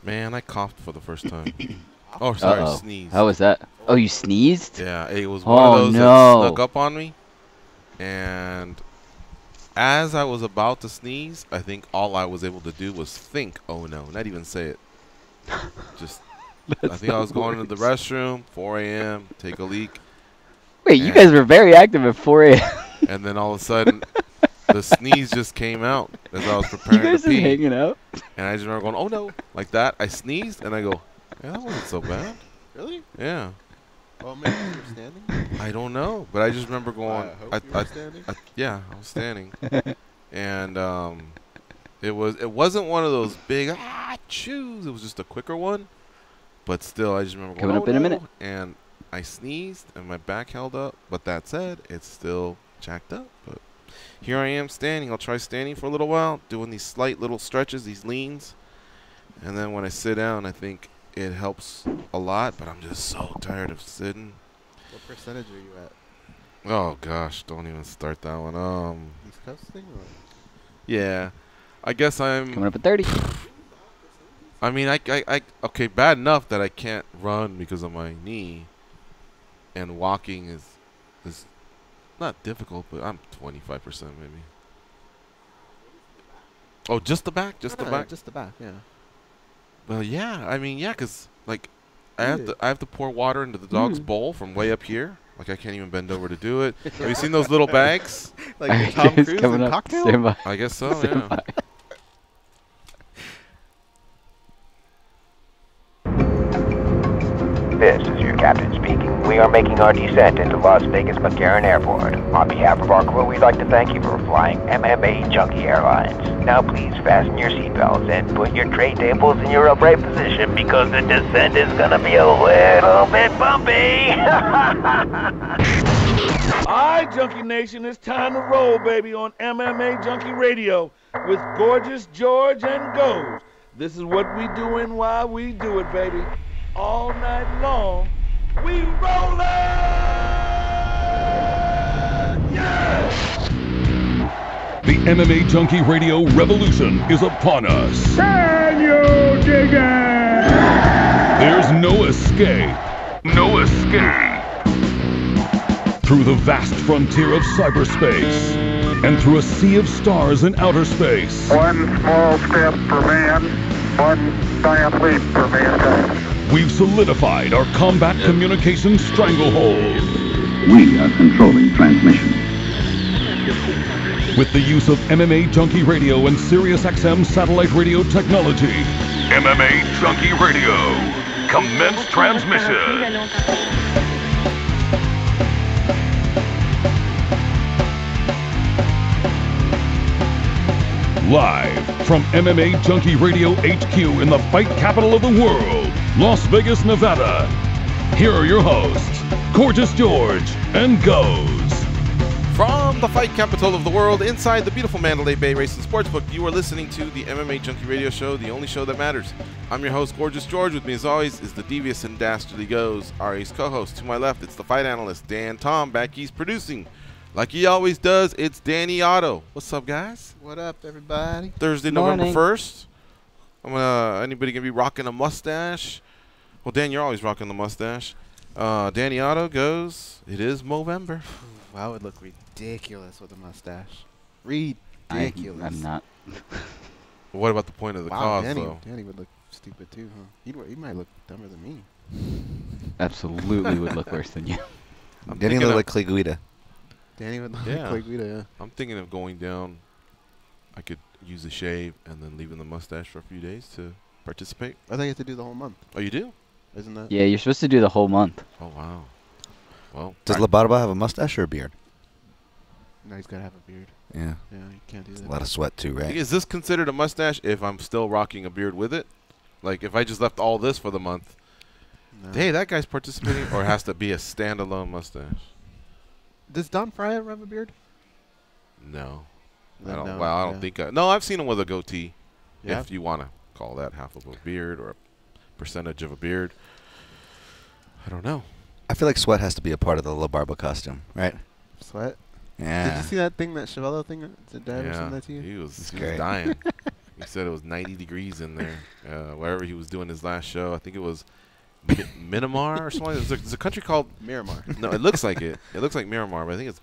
Man, I coughed for the first time. Oh, sorry, sneezed. How was that? Oh, you sneezed? Yeah, it was one of those that snuck up on me. And as I was about to sneeze, I think all I was able to do was think, oh no, not even say it. Just, I think I was going into the restroom, 4 a.m., take a leak. Wait, you guys were very active at 4 a.m. And then all of a sudden, the sneeze just came out as I was preparing you guys to pee. Were hanging out? And I just remember going, oh no, like that. I sneezed, and I go, yeah, that wasn't so bad. Really? Yeah. Oh, maybe you were standing? I don't know, but I just remember going. I hope you were standing? Yeah, I was standing, and it wasn't one of those big chews. It was just a quicker one, but still, I just remember going, coming up in a minute. And I sneezed, and my back held up. But that said, it's still jacked up. But here I am standing. I'll try standing for a little while, doing these slight little stretches, these leans, and then when I sit down, I think it helps a lot, but I'm just so tired of sitting. What percentage are you at? Oh gosh, don't even start that one. East Coast thing? Or? Yeah, I guess I'm coming up at 30. I mean, I okay, bad enough that I can't run because of my knee, and walking is not difficult, but I'm 25% maybe. Oh, just the back, just the back, just the back, yeah. Well, yeah. I mean, yeah, 'cause like I have to pour water into the dog's bowl from way up here. Like I can't even bend over to do it. Have you seen those little bags? Like Tom Cruise in Cocktail? I guess so. Yeah. This is your captain speaking. We are making our descent into Las Vegas McCarran Airport. On behalf of our crew, we'd like to thank you for flying MMAjunkie Airlines. Now please fasten your seatbelts and put your tray tables in your upright position because the descent is gonna be a little bit bumpy. Alright, Junkie Nation, it's time to roll, baby, on MMAjunkie Radio with Gorgeous George and Goes. This is what we doing while we do it, baby. All night long, we rollin'! Yeah! The MMAjunkie Radio revolution is upon us. Can you dig it? There's no escape. No escape. Through the vast frontier of cyberspace and through a sea of stars in outer space. One small step for man, one giant leap for mankind. We've solidified our combat communications stranglehold. We are controlling transmission. With the use of MMAjunkie Radio and SiriusXM satellite radio technology. MMAjunkie Radio. Commence transmission. Live from MMAjunkie Radio HQ in the fight capital of the world, Las Vegas, Nevada. Here are your hosts, Gorgeous George and Goes. From the fight capital of the world, inside the beautiful Mandalay Bay Racing Sportsbook, you are listening to the MMAjunkie Radio Show, the only show that matters. I'm your host, Gorgeous George. With me, as always, is the devious and dastardly Goes, our ace co-host. To my left, it's the fight analyst, Dan Tom, back east producing. Like he always does, it's Danny Otto. What's up, guys? What up, everybody? Thursday, Morning. November 1st. Anybody gonna be rocking a mustache? Well, Dan, you're always rocking the mustache. Danny Otto goes, it is Movember. I would look ridiculous with a mustache. Ridiculous. I'm not. What about the point of the cause, though? Danny would look stupid, too, huh? He might look dumber than me. Absolutely would look worse than you. Danny look like Clay Guida. Danny would look Yeah. like Guida, yeah. I'm thinking of going down. I could use a shave and then leaving the mustache for a few days to participate. I think you have to do the whole month. Oh, you do? Isn't that? Yeah, you're supposed to do the whole month. Oh, wow. Well, Does La Barba have a mustache or a beard? No, he's got to have a beard. Yeah. Yeah, you can't do that. A lot of sweat too, right? is this considered a mustache if I'm still rocking a beard with it? Like, if I just left all this for the month, No. hey, that guy's participating, or it has to be a standalone mustache? Does Don Fryer have a beard? No. I Then don't, no, well, I don't yeah. think. No, I've seen him with a goatee. Yeah. If you want to call that half of a beard or a percentage of a beard. I don't know. I feel like sweat has to be a part of the La Barba costume, right? Sweat? Yeah. Did you see that thing, that Chevello thing? Did Dad Yeah, send that to you? he was great. dying. He said it was 90 degrees in there, wherever he was doing his last show. I think it was Myanmar or something. There's a country called Miramar. No, it looks like it. It looks like Miramar, but I think it's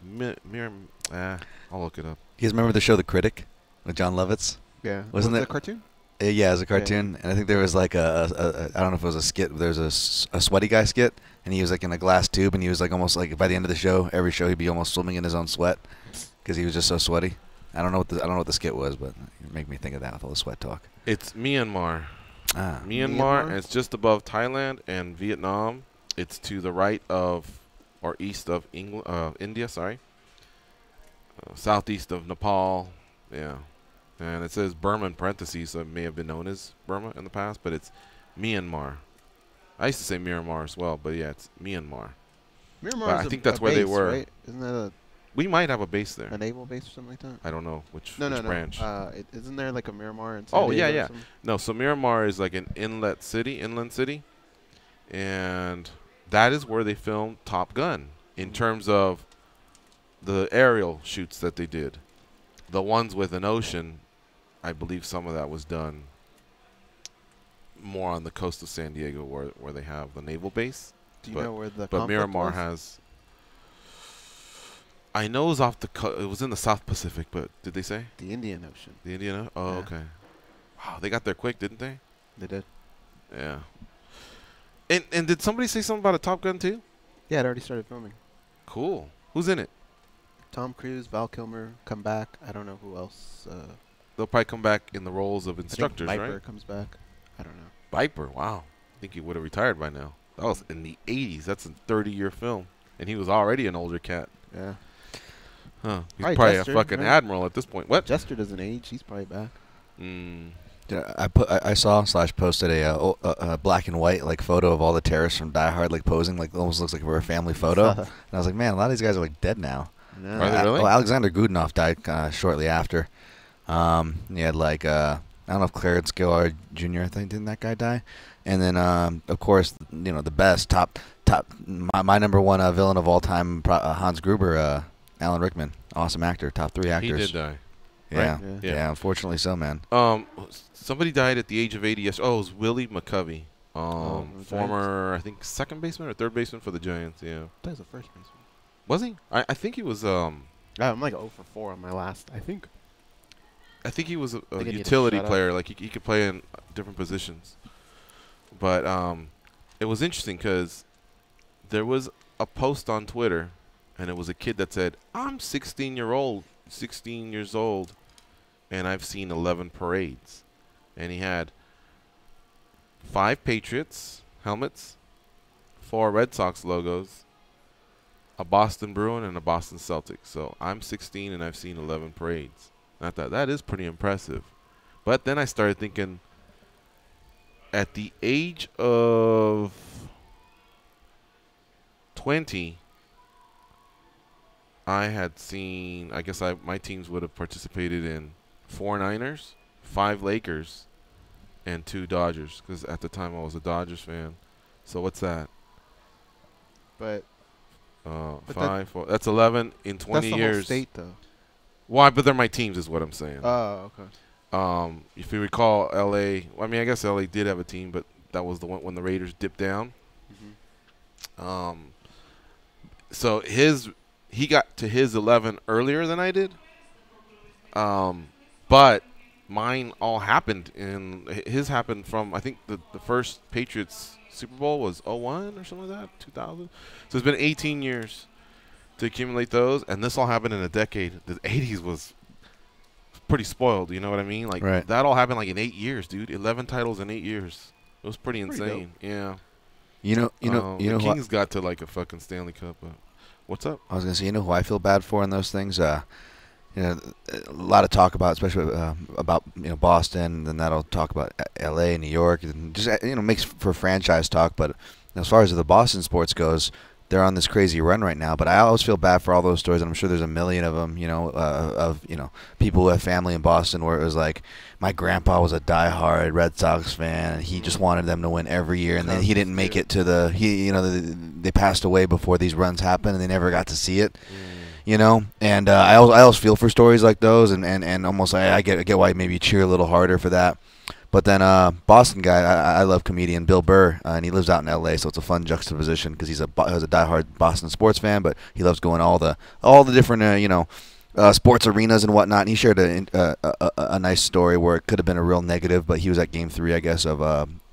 I'll look it up. You guys remember the show The Critic with John Lovitz? Yeah. Wasn't Was it a cartoon? Yeah, it was a cartoon, and I think there was like I don't know if it was a skit. There's a sweaty guy skit, and he was like in a glass tube, and he was like almost like by the end of the show, every show he'd be almost swimming in his own sweat because he was just so sweaty. I don't know what the skit was, but it made me think of that with all the sweat talk. It's Myanmar. Ah, Myanmar, and it's just above Thailand and Vietnam. It's to the right of or east of India. Sorry, southeast of Nepal. Yeah. And it says Burma in parentheses, so it may have been known as Burma in the past, but it's Myanmar. I used to say Miramar as well, but yeah, it's Myanmar. Miramar But is I think that's where base, they were. Right? Isn't that We might have a base there. a naval base or something like that? I don't know which No. branch. Isn't there like a Miramar in San Oh, Diego yeah, or yeah. something? No, so Miramar is like an inland city, and that is where they filmed Top Gun in terms of the aerial shoots that they did. The ones with an ocean, I believe some of that was done more on the coast of San Diego where they have the naval base. Do you know where the But conflict Miramar was? has... I know it was off the it was in the South Pacific, but did they say? The Indian Ocean. The Indian? Oh, Yeah. okay. Wow, they got there quick, didn't they? They did. Yeah. And did somebody say something about a Top Gun too? Yeah, it already started filming. Cool. Who's in it? Tom Cruise, Val Kilmer come back. I don't know who else. They'll probably come back in the roles of I think instructors, Viper right? comes back. I don't know. Viper, wow. I think he would have retired by now. That was in the 80s. That's a 30-year film. And he was already an older cat. Yeah. Huh. He's Probably probably Jester, a fucking right? admiral at this point. What? Jester doesn't age. He's probably back. I saw / posted a black and white like photo of all the terrorists from Die Hard like posing like almost looks like for a family photo. And I was like, man, a lot of these guys are like dead now. No. Are they really? Well, Alexander Goodenough died shortly after. He had like I don't know if Clarence Gillard Jr. I think didn't that guy die? And then of course the best top my number one villain of all time Hans Gruber, Alan Rickman, awesome actor, top 3 actors. He did die. Yeah, Right? yeah, unfortunately so, man. Somebody died at the age of 80 yesterday. Oh, it was Willie McCovey. Former, I think, second baseman or third baseman for the Giants. Yeah. That was the first baseman. Was he? I think he was. I'm like 0 for 4 on my last. I think he was a I need to utility shut up. player. Like he could play in different positions. But it was interesting because there was a post on Twitter, and it was a kid that said, "I'm 16 years old, and I've seen 11 parades," and he had 5 Patriots helmets, 4 Red Sox logos, a Boston Bruin, and a Boston Celtics. So I'm 16 and I've seen 11 parades. And I thought that is pretty impressive. But then I started thinking, at the age of 20, I had seen, I guess my teams would have participated in 4 Niners, 5 Lakers, and 2 Dodgers. Because at the time I was a Dodgers fan. So what's that? But 5, 4. That's 11 in 20 that's the years. whole state, though. Why? But they're my teams, is what I'm saying. Oh, okay. If you recall, LA. I mean, I guess LA did have a team, but that was the one when the Raiders dipped down. Mm-hmm. So he got to his 11 earlier than I did. But mine all happened his happened from, I think the first Patriots Super Bowl was 01 or something like that, 2000. So it's been 18 years to accumulate those, and this all happened in a decade. The 80s was pretty spoiled, you know what I mean? Like Right. that all happened like in 8 years, dude. 11 titles in 8 years. It was pretty insane. Yeah. You know The who Kings got to like a fucking Stanley Cup. But what's up? I was gonna say, who I feel bad for in those things. A lot of talk about, especially about Boston, and that'll talk about L.A., New York, and just makes for franchise talk. But as far as the Boston sports goes, they're on this crazy run right now. But I always feel bad for all those stories, and I'm sure there's a million of them. Of people who have family in Boston where it was like, my grandpa was a diehard Red Sox fan, and he just wanted them to win every year, and then he didn't make it to they passed away before these runs happened, and they never got to see it. you know. And I always feel for stories like those, and almost I get why maybe you cheer a little harder for that. But then Boston guy, I love comedian Bill Burr, and he lives out in L.A., so it's a fun juxtaposition because he's a diehard Boston sports fan, but he loves going all the different sports arenas and whatnot. And he shared a nice story where it could have been a real negative, but he was at Game 3, I guess, of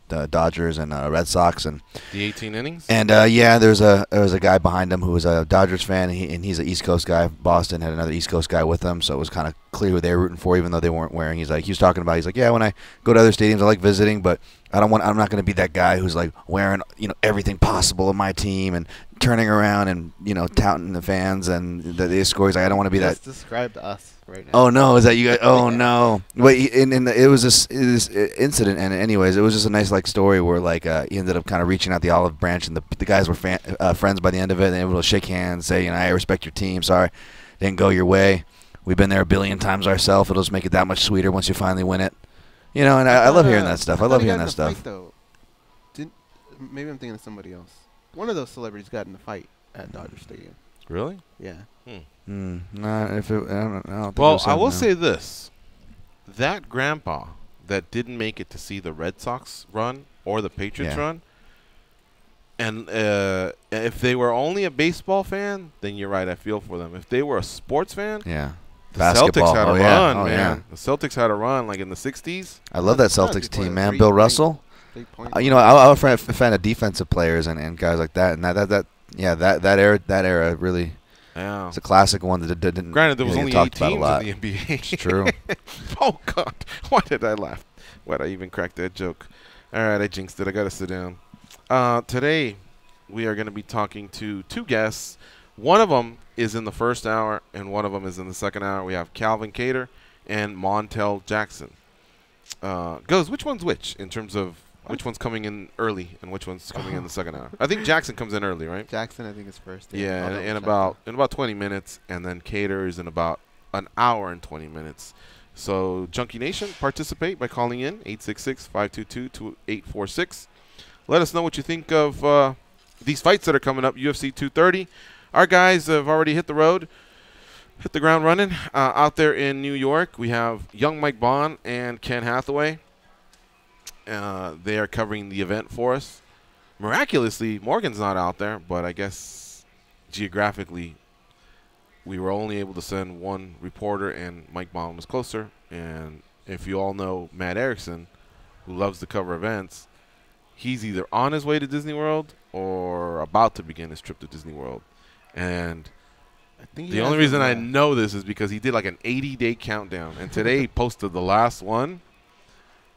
the Dodgers and Red Sox, and the 18 innings. And there was a guy behind him who was a Dodgers fan, and he's an East Coast guy. Boston had another East Coast guy with him, so it was kind of clear who they were rooting for, even though they weren't wearing. He was talking about. He's like, yeah, when I go to other stadiums, I like visiting, but I'm not going to be that guy who's like wearing everything possible of my team and turning around and touting the fans and the scores. Like, I don't want to be that. Just described us right now. Oh no, is that you guys? Oh no. Wait, and it was this incident, and anyways, it was just a nice story where he ended up kind of reaching out the olive branch, and the guys were friends by the end of it, and they were able to shake hands, say, I respect your team. Sorry, didn't go your way. We've been there a billion times ourselves. It'll just make it that much sweeter once you finally win it. And I love hearing that stuff. I love hearing that stuff. Fight, though. Maybe I'm thinking of somebody else. One of those celebrities got in a fight at Dodger Stadium. Really? Yeah. I don't think well, I will say this. That grandpa that didn't make it to see the Red Sox run or the Patriots run, and if they were only a baseball fan, then you're right, I feel for them. If they were a sports fan, yeah. The Basketball. Celtics had a run, man. Yeah. The Celtics had a run in the 60s. I love that Celtics team, man. Bill Russell. I'm a fan of defensive players and guys like that, and that era really. Yeah. It's a classic one that didn't. Granted, there was only 8 teams in the NBA. It's true. Oh God, why did I laugh? Why did I even crack that joke? All right, I jinxed it. I gotta sit down. Today, we are going to be talking to 2 guests. One of them is in the first hour, and one of them is in the second hour. We have Kattar and Montel Jackson. Which one's which in terms of which one's coming in early and which one's coming in the second hour? I think Jackson comes in early, right? Jackson, I think, is first. Yeah, in about 20 minutes, and then Kattar is in about an hour and 20 minutes. So, Junkie Nation, participate by calling in 866-522-2846. Let us know what you think of these fights that are coming up. UFC 230. Our guys have already hit the road, hit the ground running out there in New York. We have young Mike Bond and Ken Hathaway. They are covering the event for us. Miraculously, Morgan's not out there, but I guess geographically we were only able to send one reporter, and Mike Bond was closer. And if you all know Matt Erickson, who loves to cover events, he's either on his way to Disney World or about to begin his trip to Disney World. And I think the only reason I know this is because he did an 80-day countdown, and today he posted the last one.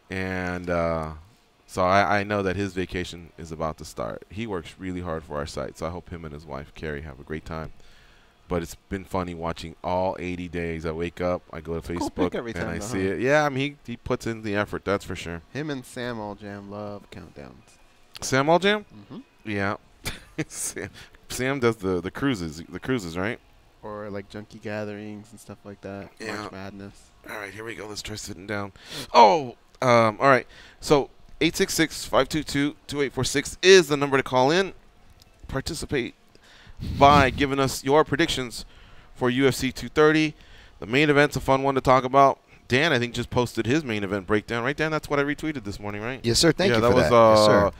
And so I know that his vacation is about to start. He works really hard for our site, so I hope him and his wife, Carrie, have a great time. But it's been funny watching all 80 days. I wake up, I go to Facebook, and I see it. Yeah, he puts in the effort, that's for sure. Him and Sam Alljam love countdowns. Sam Alljam? Mm-hmm. Yeah. Sam does the cruises, right? Or junkie gatherings and stuff like that. Yeah. March Madness. All right, here we go. Let's try sitting down. Oh, all right. So 866-522-2846 is the number to call in. Participate by giving us your predictions for UFC 230. The main event's a fun one to talk about. Dan, I think, just posted his main event breakdown. Right, Dan? That's what I retweeted this morning, right? Yes, sir. Thank you for that. Yes,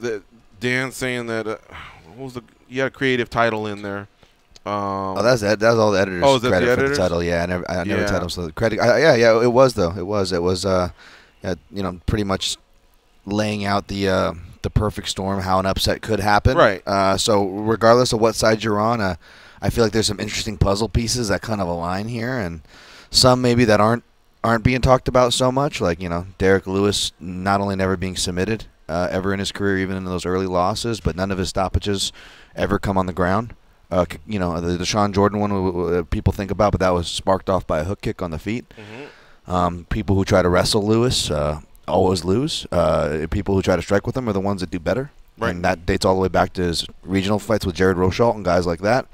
sir. Dan saying that what was you had a creative title in there. That's all the editors' credit for the title. Yeah, I never title so the credit. Yeah, it was though. It was pretty much laying out the perfect storm, how an upset could happen. Right. So regardless of what side you're on, I feel like there's some interesting puzzle pieces that kind of align here, and some maybe that aren't being talked about so much. Like Derek Lewis not only never being submitted ever in his career, even in those early losses, but none of his stoppages ever come on the ground. The Deshaun Jordan one people think about, but that was sparked off by a hook kick on the feet. Mm-hmm. People who try to wrestle Lewis always lose. People who try to strike with him are the ones that do better. Right. And that dates all the way back to his regional fights with Jared Rosholt and guys like that.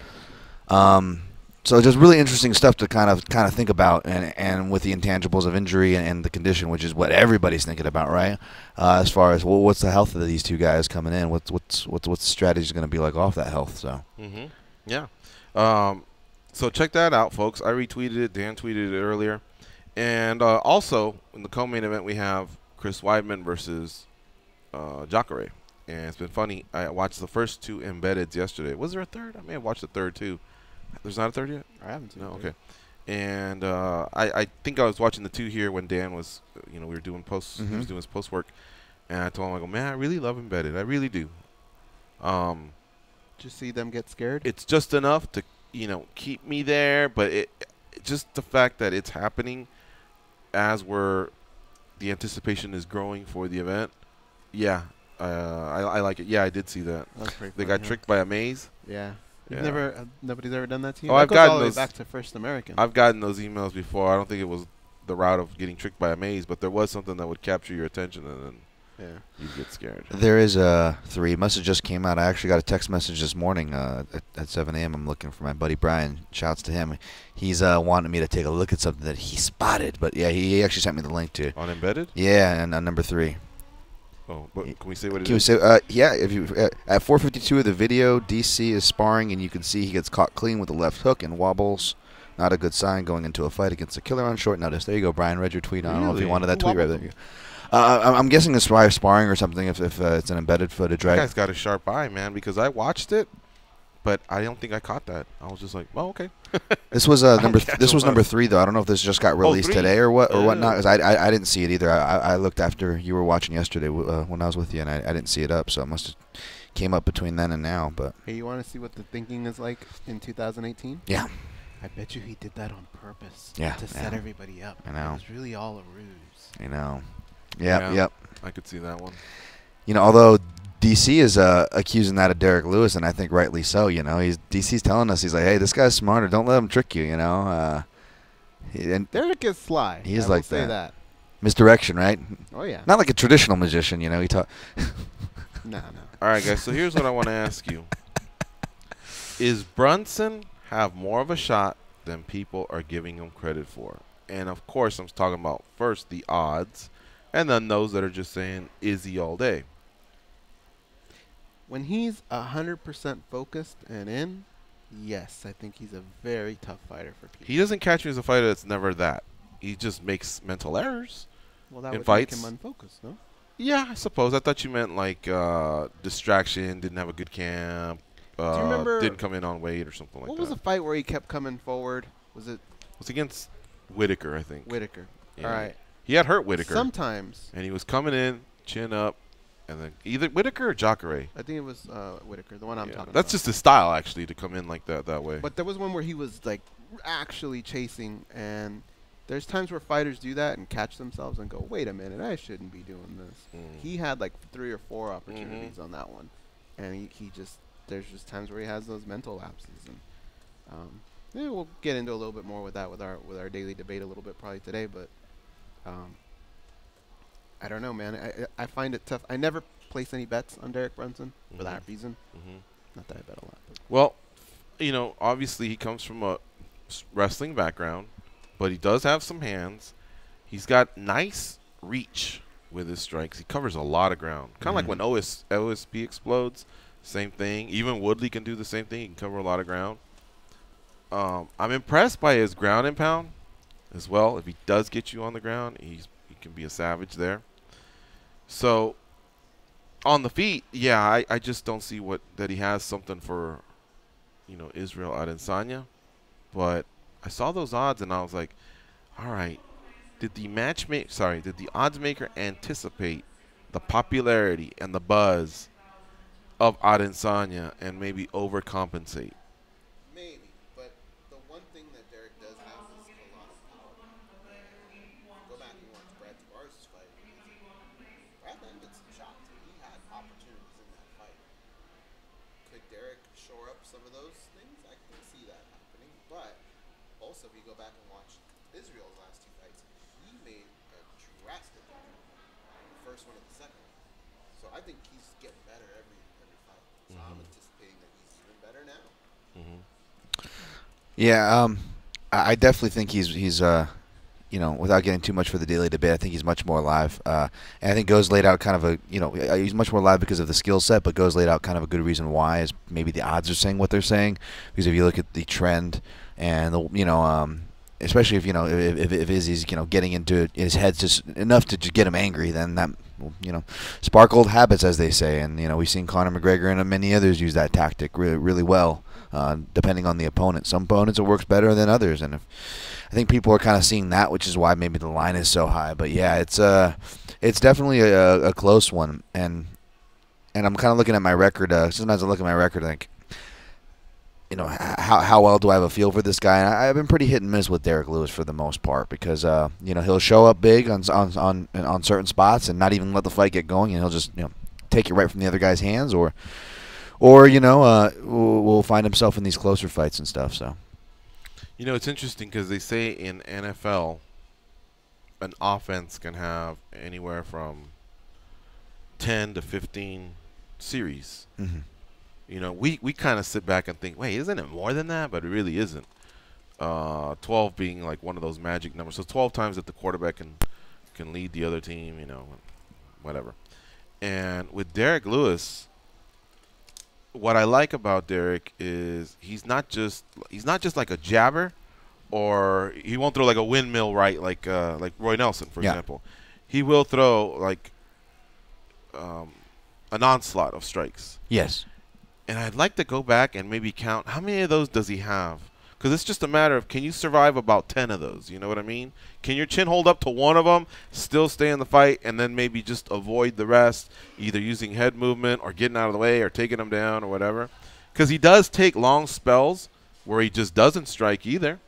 So just really interesting stuff to kind of think about, and with the intangibles of injury and the condition, which is what everybody's thinking about, right? As far as what's the health of these two guys coming in, what's the strategy going to be like off that health? So. Mm-hmm. Yeah. So check that out, folks. I retweeted it. Dan tweeted it earlier. And also, in the co-main event, we have Chris Weidman versus Jacare. And it's been funny. I watched the first 2 embeddeds yesterday. Was there a third? I may have watched the third, too. There's not a third yet? I haven't seen No, it. okay. And I think I was watching the 2 here when Dan was, we were doing posts. He was doing his post work. And I told him, I go, man, I really love embedded. I really do. Just see them get scared? It's just enough to, keep me there. But just the fact that it's happening as the anticipation is growing for the event. Yeah, I like it. Yeah, I did see that. They got tricked by a maze. Yeah. Yeah. Nobody's ever done that to you? Oh, That I've goes all gotten the way those. back to First American. I've gotten those emails before. I don't think it was the route of getting tricked by a maze, but there was something that would capture your attention, and then you get scared. There is 3. Must have just came out. I actually got a text message this morning at 7 a.m. I'm looking for my buddy Brian. Shouts to him. He's wanting me to take a look at something that he spotted. But, yeah, he actually sent me the link to. On embedded? Yeah, and number 3. Oh, but can we say what it Can is? we say, yeah, if you at 4:52 of the video, DC is sparring, and you can see he gets caught clean with the left hook and wobbles. Not a good sign going into a fight against a killer on short notice. There you go, Brian. Read your tweet. I don't know if you wanted that tweet right there. I'm guessing it's probably sparring or something if it's an embedded footage, right? That guy's got a sharp eye, man, because I watched it, but I don't think I caught that. I was just like, well, okay. This was number 3 though. I don't know if this just got released 3? today or whatnot. Because I didn't see it either. I looked after you were watching yesterday when I was with you, and I didn't see it up. So it must have came up between then and now. But hey, you want to see what the thinking is like in 2018? Yeah. I bet you he did that on purpose. Yeah, To set everybody up. I know. It was really all a ruse. I know. Yep. I could see that one. Although DC is accusing that of Derek Lewis, and I think rightly so. DC's telling us, he's like, hey, this guy's smarter. Don't let him trick you. And Derek is sly. He is I will like say that. Misdirection, right? Oh yeah. Not like a traditional magician. He taught. No. All right, guys. So here's what I want to ask you: is Brunson have more of a shot than people are giving him credit for? And of course, I'm talking about first the odds, and then those that are just saying, is he all day? When he's 100% focused and in, yes, I think he's a very tough fighter for people. He doesn't catch me as a fighter that's never that. He just makes mental errors Well, that in would fights. make him unfocused, no? Yeah, I suppose. I thought you meant like distraction, didn't have a good camp, Do you remember didn't come in on weight or something like that. what was the fight where he kept coming forward? Was it It was against Whitaker, I think. Whitaker? Yeah. All right. He had hurt Whitaker. Sometimes. And he was coming in, chin up, and then either Whitaker or Jacare. I think it was Whitaker, the one I'm talking about. That's just his style, actually, to come in like that way. But there was one where he was like actually chasing, and there's times where fighters do that and catch themselves and go, wait a minute, I shouldn't be doing this. He had like 3 or 4 opportunities on that one, and he just, there's just times where he has those mental lapses, and yeah, we'll get into a little bit more with that with our daily debate a little bit probably today, but I don't know, man. I find it tough. I never place any bets on Derek Brunson for that reason. Not that I bet a lot. But. Well, obviously he comes from a wrestling background, but he does have some hands. He's got nice reach with his strikes. He covers a lot of ground. Kind of like when OSP explodes, same thing. Even Woodley can do the same thing. He can cover a lot of ground. I'm impressed by his ground and pound as well. If he does get you on the ground, he can be a savage there. So on the feet, yeah, I just don't see that he has something for, Israel Adesanya. But I saw those odds and I was like, all right, did the odds maker anticipate the popularity and the buzz of Adesanya and maybe overcompensate? Maybe, but the one thing that Derek does have is a lot of power. Go back and watch Brad Tavares' fight. Brad landed some shots. He had opportunities in that fight. Could Derek shore up some of those things? I can see that happening. But also, if you go back and watch Israel's last 2 fights, he made a drastic difference. The first one and the second one. So I think he's getting better every fight. So I'm anticipating that he's even better now. Yeah, I definitely think he's without getting too much for the daily debate, I think he's much more live. And I think Go's laid out kind of a, he's much more live because of the skill set, but Go's laid out kind of a good reason why is maybe the odds are saying what they're saying. Because if you look at the trend and, especially if Izzy's, getting into his head just enough to just get him angry, then that, spark old habits, as they say. And, we've seen Conor McGregor and many others use that tactic really, really well, depending on the opponent. Some opponents it works better than others. And I think people are kind of seeing that, which is why maybe the line is so high. But yeah, it's definitely a close one. And I'm kind of looking at my record. Sometimes I look at my record and think, how well do I have a feel for this guy? And I've been pretty hit and miss with Derek Lewis for the most part because he'll show up big on certain spots and not even let the fight get going, and he'll just take it right from the other guy's hands, or will find himself in these closer fights and stuff. So. It's interesting because they say in NFL, an offense can have anywhere from 10 to 15 series. Mm-hmm. We kind of sit back and think, wait, isn't it more than that? But it really isn't. 12 being like one of those magic numbers. So 12 times that the quarterback can lead the other team, whatever. And with Derek Lewis, what I like about Derek is he's not just like a jabber, or he won't throw like a windmill right like Roy Nelson, for example. He will throw like an onslaught of strikes. Yes. And I'd like to go back and maybe count how many of those does he have, because it's just a matter of, can you survive about 10 of those? You know what I mean? Can your chin hold up to one of them, still stay in the fight, and then maybe just avoid the rest, either using head movement or getting out of the way or taking them down or whatever? Because he does take long spells where he just doesn't strike either.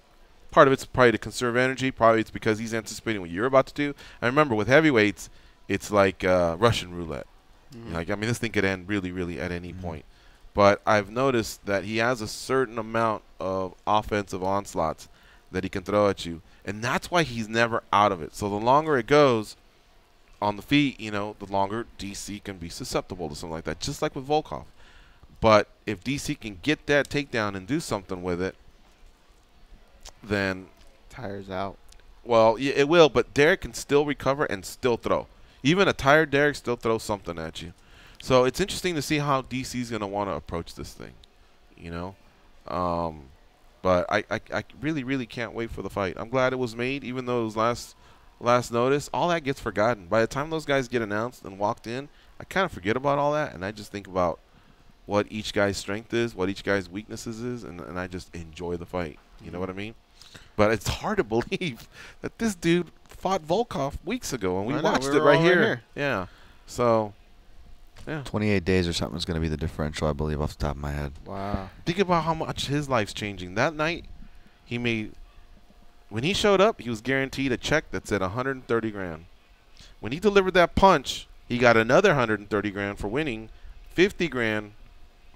Part of it's probably to conserve energy. Probably it's because he's anticipating what you're about to do. I remember with heavyweights, it's like Russian roulette. Mm-hmm. This thing could end really, really at any point. But I've noticed that he has a certain amount of offensive onslaughts that he can throw at you. And that's why he's never out of it. So the longer it goes on the feet, the longer DC can be susceptible to something like that, just like with Volkov. But if DC can get that takedown and do something with it, then tires out. Well, yeah, it will, but Derek can still recover and still throw. Even a tired Derek still throws something at you. So it's interesting to see how DC's going to want to approach this thing, But I really, really can't wait for the fight. I'm glad it was made, even though it was last notice. All that gets forgotten. By the time those guys get announced and walked in, I kind of forget about all that, and I just think about what each guy's strength is, what each guy's weaknesses is, and I just enjoy the fight. You know what I mean? But it's hard to believe that this dude fought Volkov weeks ago, and we watched it right here. Yeah. So, yeah. 28 days or something is going to be the differential, I believe, off the top of my head. Wow. Think about how much his life's changing. That night, when he showed up, he was guaranteed a check that said 130 grand. When he delivered that punch, he got another 130 grand for winning, 50 grand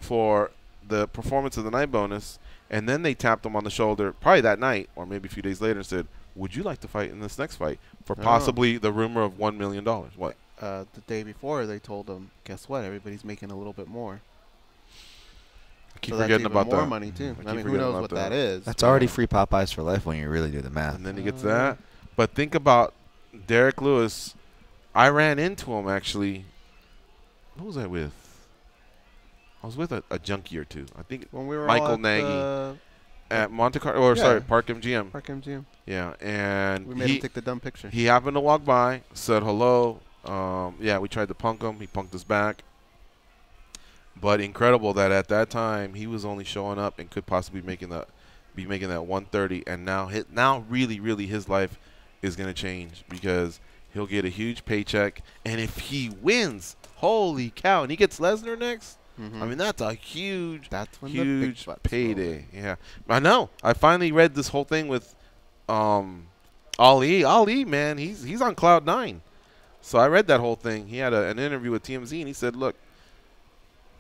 for the performance of the night bonus, and then they tapped him on the shoulder probably that night or maybe a few days later and said, would you like to fight in this next fight for possibly the rumor of $1 million? What? The day before, they told him, guess what? Everybody's making a little bit more. I keep forgetting about that. More money, too. I mean, who knows what that is? That's already free Popeyes for life when you really do the math. And then he gets that. But think about Derek Lewis. I ran into him, actually. Who was I with? I was with a junkie or two. I think when we were Michael Nagy at Monte Carlo, or sorry, Park MGM. Park MGM. Yeah, and we made him take the dumb picture. He happened to walk by, said hello. Yeah, we tried to punk him. He punked us back. But incredible that at that time he was only showing up and could possibly be making that 130. And now really, really his life is going to change because he'll get a huge paycheck. And if he wins, holy cow, and he gets Lesnar next, I mean, that's a huge payday. Yeah, I know. I finally read this whole thing with Ali. Ali, man, he's on cloud 9. So I read that whole thing. He had an interview with TMZ, and he said, "Look,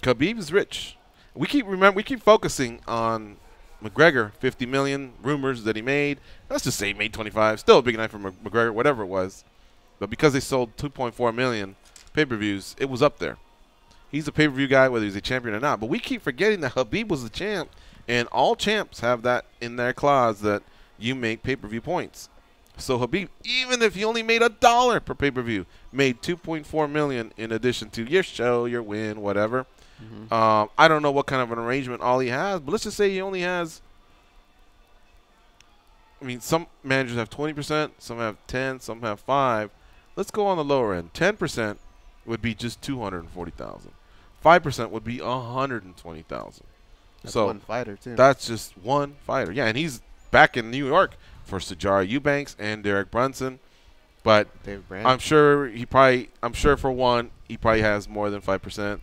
Khabib is rich. We keep focusing on McGregor, 50 million rumors that he made. Let's just say he made 25. Still a big night for McGregor, whatever it was. But because they sold 2.4 million pay-per-views, it was up there. He's a pay-per-view guy, whether he's a champion or not. But we keep forgetting that Khabib was the champ, and all champs have that in their clause that you make pay-per-view points. So Habib, even if he only made $1 per pay-per-view, made $2.4 million in addition to your show, your win, whatever. I don't know what kind of an arrangement Ali has, but let's just say he only has. I mean, some managers have 20%, some have 10, some have 5. Let's go on the lower end. 10% would be just $240,000. 5% would be $120,000. That's So one fighter too. that's just one fighter. Yeah, and he's back in New York for Sajara Eubanks and Derek Brunson. But David Brand. I'm sure for one, he probably has more than 5%.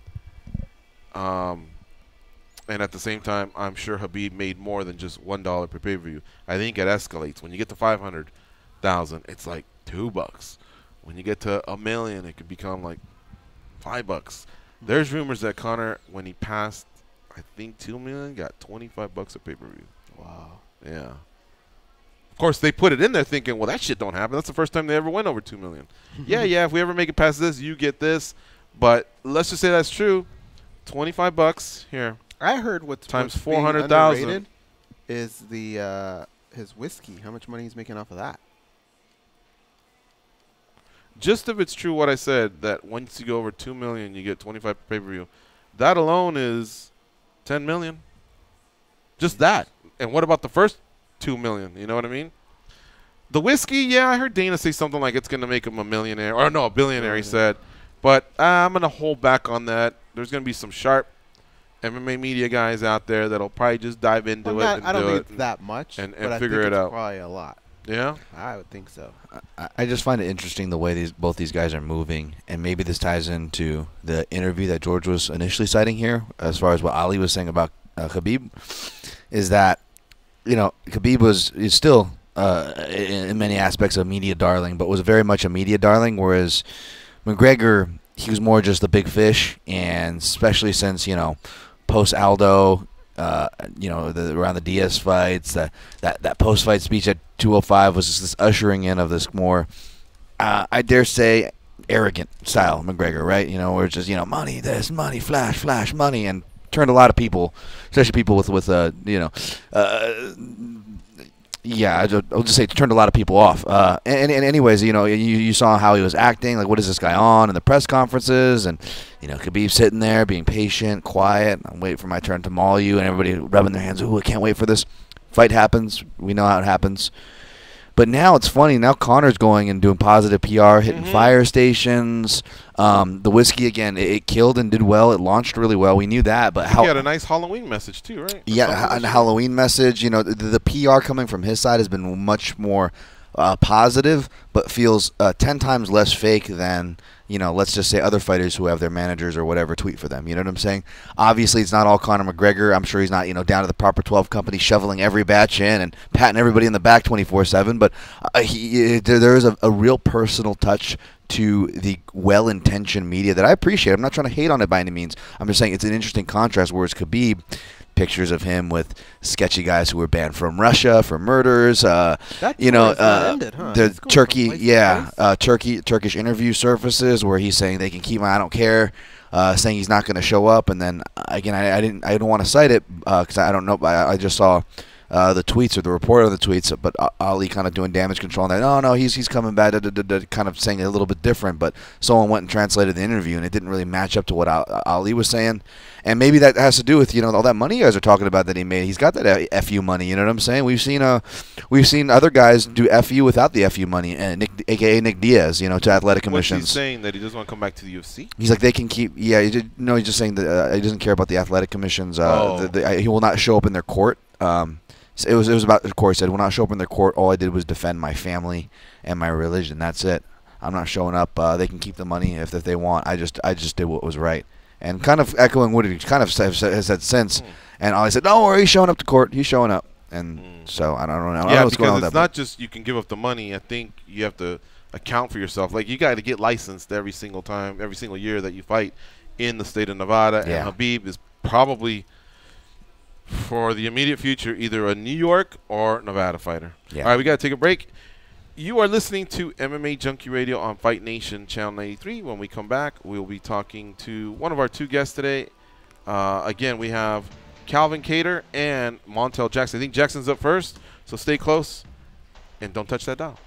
And at the same time, I'm sure Habib made more than just $1 per pay-per-view. I think it escalates. When you get to 500,000, it's like $2. When you get to $1 million, it could become like $5. There's rumors that Conor, when he passed, I think $2 million, got $25 a pay-per-view. Wow. Yeah. Of course, they put it in there thinking, well, that shit don't happen. That's the first time they ever went over $2 million. yeah, if we ever make it past this, you get this. But let's just say that's true. $25 here. I heard what's times being 400,000 underrated is the his whiskey. How much money he's making off of that? Just if it's true what I said, that once you go over $2 million, you get 25 per pay-per-view. That alone is $10 million. Just that. And what about the first $2 million? You know what I mean? The whiskey, yeah, I heard Dana say something like it's going to make him a millionaire. Or no, a billionaire, he said. But I'm going to hold back on that. There's going to be some sharp MMA media guys out there that'll probably just dive into it and I don't do think it it's that much, and but I figure think it it's out. Probably a lot. Yeah, I would think so. I just find it interesting the way both these guys are moving, and maybe this ties into the interview that George was initially citing here, as far as what Ali was saying about Khabib, is that Khabib is still in many aspects a media darling, but was very much a media darling, whereas McGregor, he was more just the big fish, and especially since post Aldo. Around the Diaz fights, that post-fight speech at 205 was just this ushering in of this more, I dare say, arrogant style McGregor, right? Where it's just money, this money, flash, money, and turned a lot of people, especially people with I'll just say it turned a lot of people off. And anyways, you saw how he was acting. Like, what is this guy on in the press conferences? And, Khabib sitting there being patient, quiet. I'm waiting for my turn to maul you. And everybody rubbing their hands. Ooh, I can't wait for this. Fight happens. We know how it happens. But now it's funny. Now Conor's going and doing positive PR, hitting fire stations. The whiskey, again, it killed and did well. It launched really well. We knew that. But he had a nice Halloween message too, right? Yeah, a Halloween message. The PR coming from his side has been much more positive, but feels 10 times less fake than, let's just say other fighters who have their managers or whatever tweet for them. You know what I'm saying? Obviously, it's not all Conor McGregor. I'm sure he's not, down to the proper 12 company shoveling every batch in and patting everybody in the back 24/7. But there is a real personal touch to the well-intentioned media that I appreciate. I'm not trying to hate on it by any means. I'm just saying it's an interesting contrast, whereas Khabib, pictures of him with sketchy guys who were banned from Russia for murders. Ended, huh? The Turkey, Turkish interview surfaces where he's saying they can keep him. I don't care. Saying he's not going to show up, and then again, I don't want to cite it because I don't know. I just saw the tweets or the report of the tweets, but Ali kind of doing damage control and that. No, he's coming back. Kind of saying it a little bit different, but someone went and translated the interview, and it didn't really match up to what Ali was saying. And maybe that has to do with all that money you guys are talking about that he made. He's got that FU money. You know what I'm saying? We've seen other guys do FU without the FU money, and aka Nick Diaz, to athletic commissions. What's he saying, that he doesn't want to come back to the UFC? He's like, they can keep. Yeah, he's just saying that he doesn't care about the athletic commissions. He will not show up in their court. It was about the court. He said, "When I show up in their court, all I did was defend my family and my religion. That's it. I'm not showing up. They can keep the money if they want. I just did what was right." And kind of echoing what he kind of has said since. And Ali said, "Don't worry, he's showing up to court. He's showing up." And so I don't know. Yeah, what's going on with it's that, not just you can give up the money. I think you have to account for yourself. Like, you got to get licensed every single time, every single year that you fight in the state of Nevada. Yeah. And Habib is probably, for the immediate future, either a New York or Nevada fighter. Yeah. All right, we got to take a break. You are listening to MMA Junkie Radio on Fight Nation Channel 93. When we come back, we'll be talking to one of our two guests today. Again, we have Calvin Kattar and Montel Jackson. I think Jackson's up first, so stay close and don't touch that dial.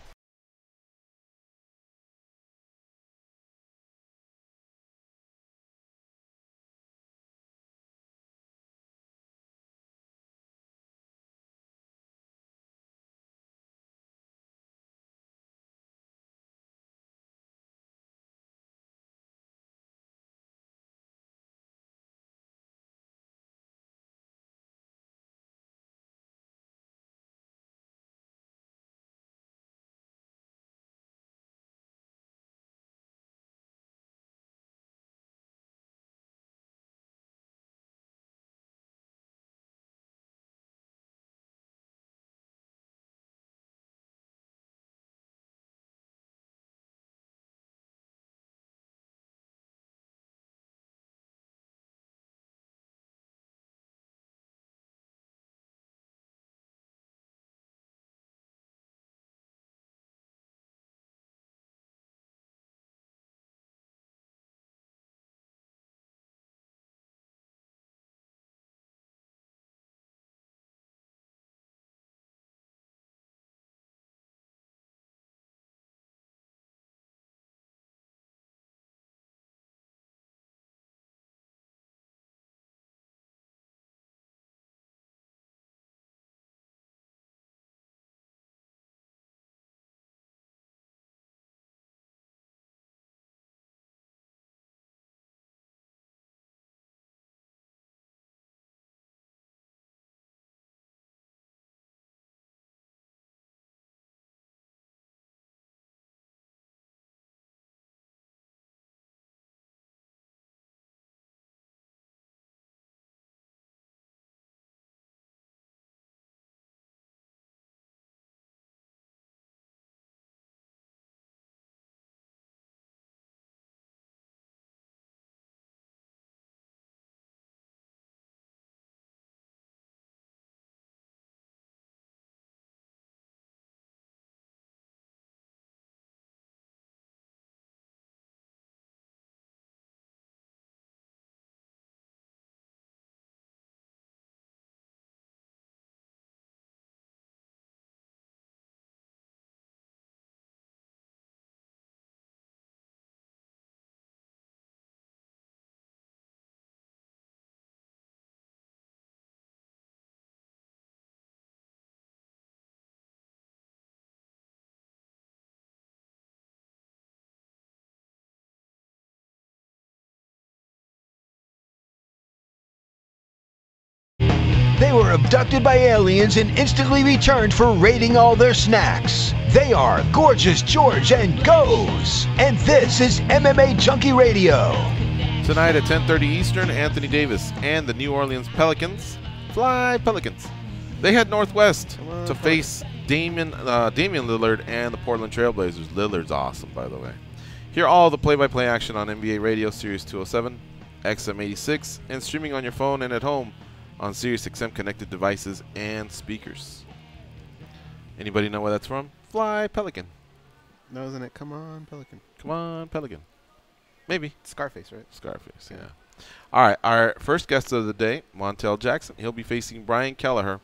They were abducted by aliens and instantly returned for raiding all their snacks. They are Gorgeous George and Goes. And this is MMA Junkie Radio. Tonight at 10:30 Eastern, Anthony Davis and the New Orleans Pelicans, Fly Pelicans, they head northwest to face Damian Lillard and the Portland Trailblazers. Lillard's awesome, by the way. Hear all the play-by-play action on NBA Radio, Sirius 207, XM86, and streaming on your phone and at home on Sirius XM connected devices and speakers. Anybody know where that's from? Fly Pelican. No, isn't it? Come on, Pelican. Come on, Pelican. Maybe. Scarface, right? Scarface, yeah. All right, our first guest of the day, Montel Jackson. He'll be facing Brian Kelleher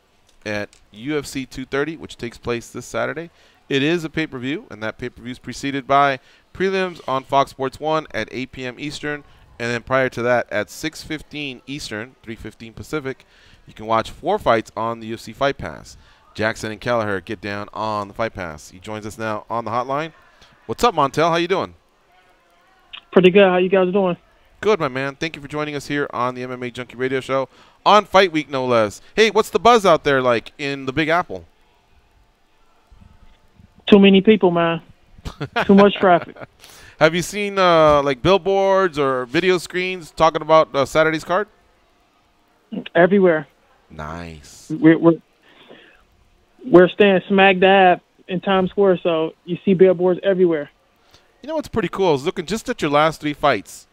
at UFC 230, which takes place this Saturday. It is a pay-per-view, and that pay-per-view is preceded by prelims on Fox Sports 1 at 8 p.m. Eastern, and then prior to that at 6:15 Eastern, 3:15 Pacific, you can watch 4 fights on the UFC Fight Pass. Jackson and Kelleher get down on the Fight Pass. He joins us now on the hotline. What's up, Montel? How you doing? Pretty good. How you guys doing? Good, my man. Thank you for joining us here on the MMA Junkie Radio Show on Fight Week, no less. Hey, what's the buzz out there like in the Big Apple? Too many people, man. Too much traffic. Have you seen like billboards or video screens talking about Saturday's card? Everywhere. Nice. We're staying smack dab in Times Square, so you see billboards everywhere. You know what's pretty cool? I was looking just at your last 3 fights.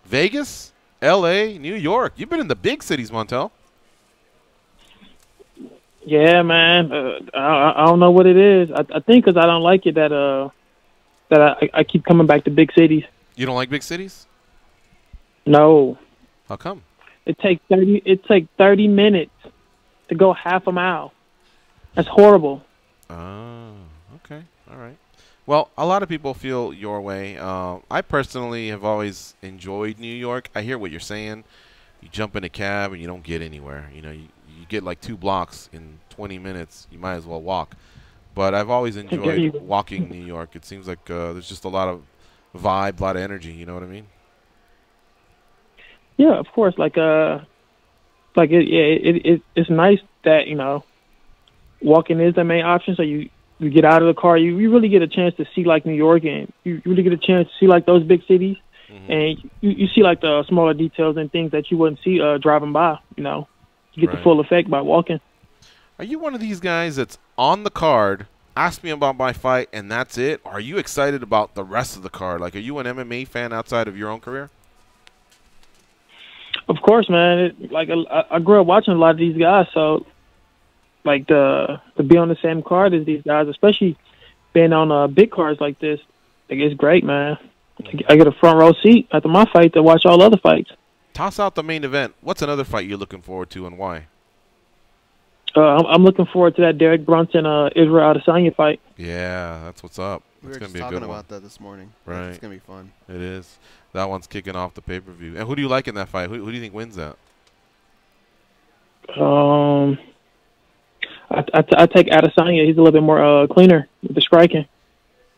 Vegas, L.A., New York. You've been in the big cities, Montel. Yeah, man. I don't know what it is. I think because I don't like it that I keep coming back to big cities. You don't like big cities? No. How come? It takes 30 minutes to go half a mile. That's horrible. Oh, okay. All right. Well, a lot of people feel your way. I personally have always enjoyed New York. I hear what you're saying. You jump in a cab and you don't get anywhere. You know, you get like 2 blocks in 20 minutes. You might as well walk. But I've always enjoyed walking New York. It seems like there's just a lot of vibe, a lot of energy. You know what I mean? Yeah, of course. It's nice that, you know, walking is the main option. So you get out of the car, you really get a chance to see like New York, and you really get a chance to see like those big cities, and you see like the smaller details and things that you wouldn't see driving by. You know, you get the full effect by walking. Are you one of these guys that's on the card, ask me about my fight, and that's it? Or are you excited about the rest of the card? Like, are you an MMA fan outside of your own career? Of course, man. I grew up watching a lot of these guys, so like to be on the same card as these guys, especially being on big cards like this, like, it's great, man. I get a front row seat after my fight to watch all other fights. Toss out the main event. What's another fight you're looking forward to, and why? I'm looking forward to that Derek Brunson Israel Adesanya fight. Yeah, that's what's up. We were It's just gonna be a good talking one. about that this morning. Right. It's going to be fun. It is. That one's kicking off the pay-per-view. And who do you like in that fight? Who do you think wins that? I take Adesanya. He's a little bit more cleaner with the striking.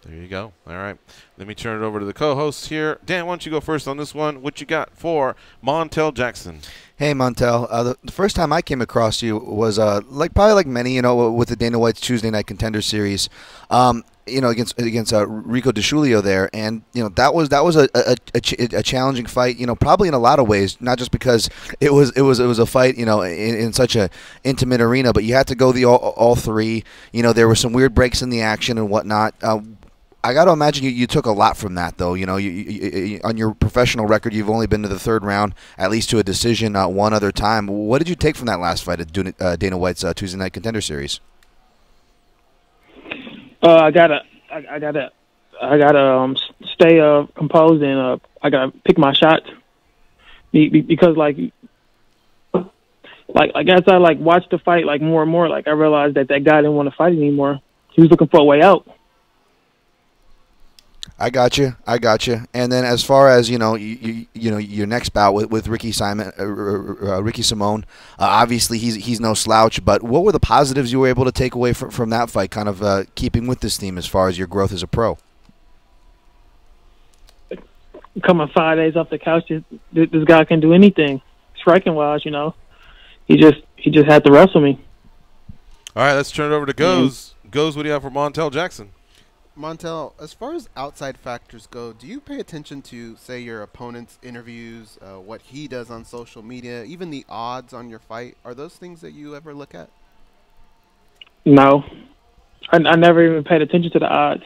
There you go. All right. Let me turn it over to the co-hosts here. Dan, why don't you go first on this one? What you got for Montel Jackson? Hey, Montel. The first time I came across you was probably like many, with the Dana White's Tuesday Night Contender Series, against Rico DeShulio there, and that was a challenging fight, probably in a lot of ways, not just because it was a fight, in such a intimate arena, but you had to go all 3. There were some weird breaks in the action and whatnot. I got to imagine you took a lot from that, though. You on your professional record, you've only been to the 3rd round, at least to a decision, one other time. What did you take from that last fight at Dana White's Tuesday Night Contender Series? I gotta stay composed, and I gotta pick my shots because as I watched the fight more and more, I realized that guy didn't want to fight anymore. He was looking for a way out. I got you. And then as far as your next bout with Ricky Simone, obviously he's no slouch. But what were the positives you were able to take away from that fight? Kind of keeping with this theme as far as your growth as a pro. Coming 5 days off the couch, this guy can do anything, striking wise. he just had to wrestle me. All right, let's turn it over to Goes. Goes, what do you have for Montel Jackson? Montel, as far as outside factors go, do you pay attention to, say, your opponent's interviews, what he does on social media, even the odds on your fight? Are those things that you ever look at? No, I never even paid attention to the odds.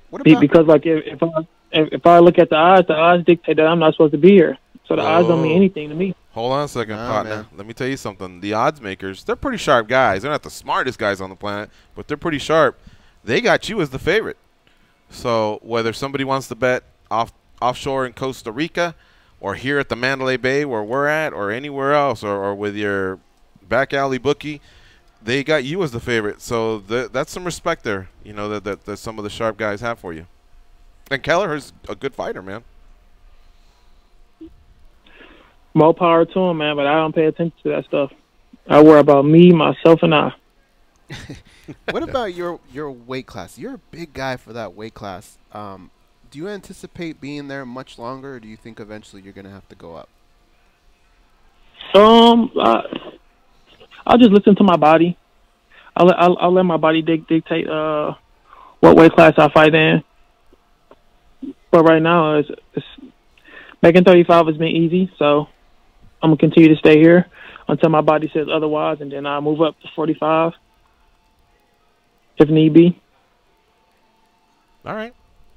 What about because like if I look at the odds dictate that I'm not supposed to be here. So the odds don't mean anything to me. Hold on a second, partner. Let me tell you something. The odds makers, they're pretty sharp guys. They're not the smartest guys on the planet, but they're pretty sharp. They got you as the favorite. So whether somebody wants to bet offshore in Costa Rica or here at the Mandalay Bay where we're at or anywhere else or with your back alley bookie, they got you as the favorite. So that's some respect there, you know, that some of the sharp guys have for you. And Kelleher's a good fighter, man. More power to him, man, but I don't pay attention to that stuff. I worry about me, myself, and I. What about your weight class? You're a big guy for that weight class. Do you anticipate being there much longer, or do you think eventually you're going to have to go up? I'll just listen to my body. I'll let my body dictate what weight class I fight in. But right now, it's making 35 has been easy, so I'm going to continue to stay here until my body says otherwise, and then I'll move up to 45 if need be. All right.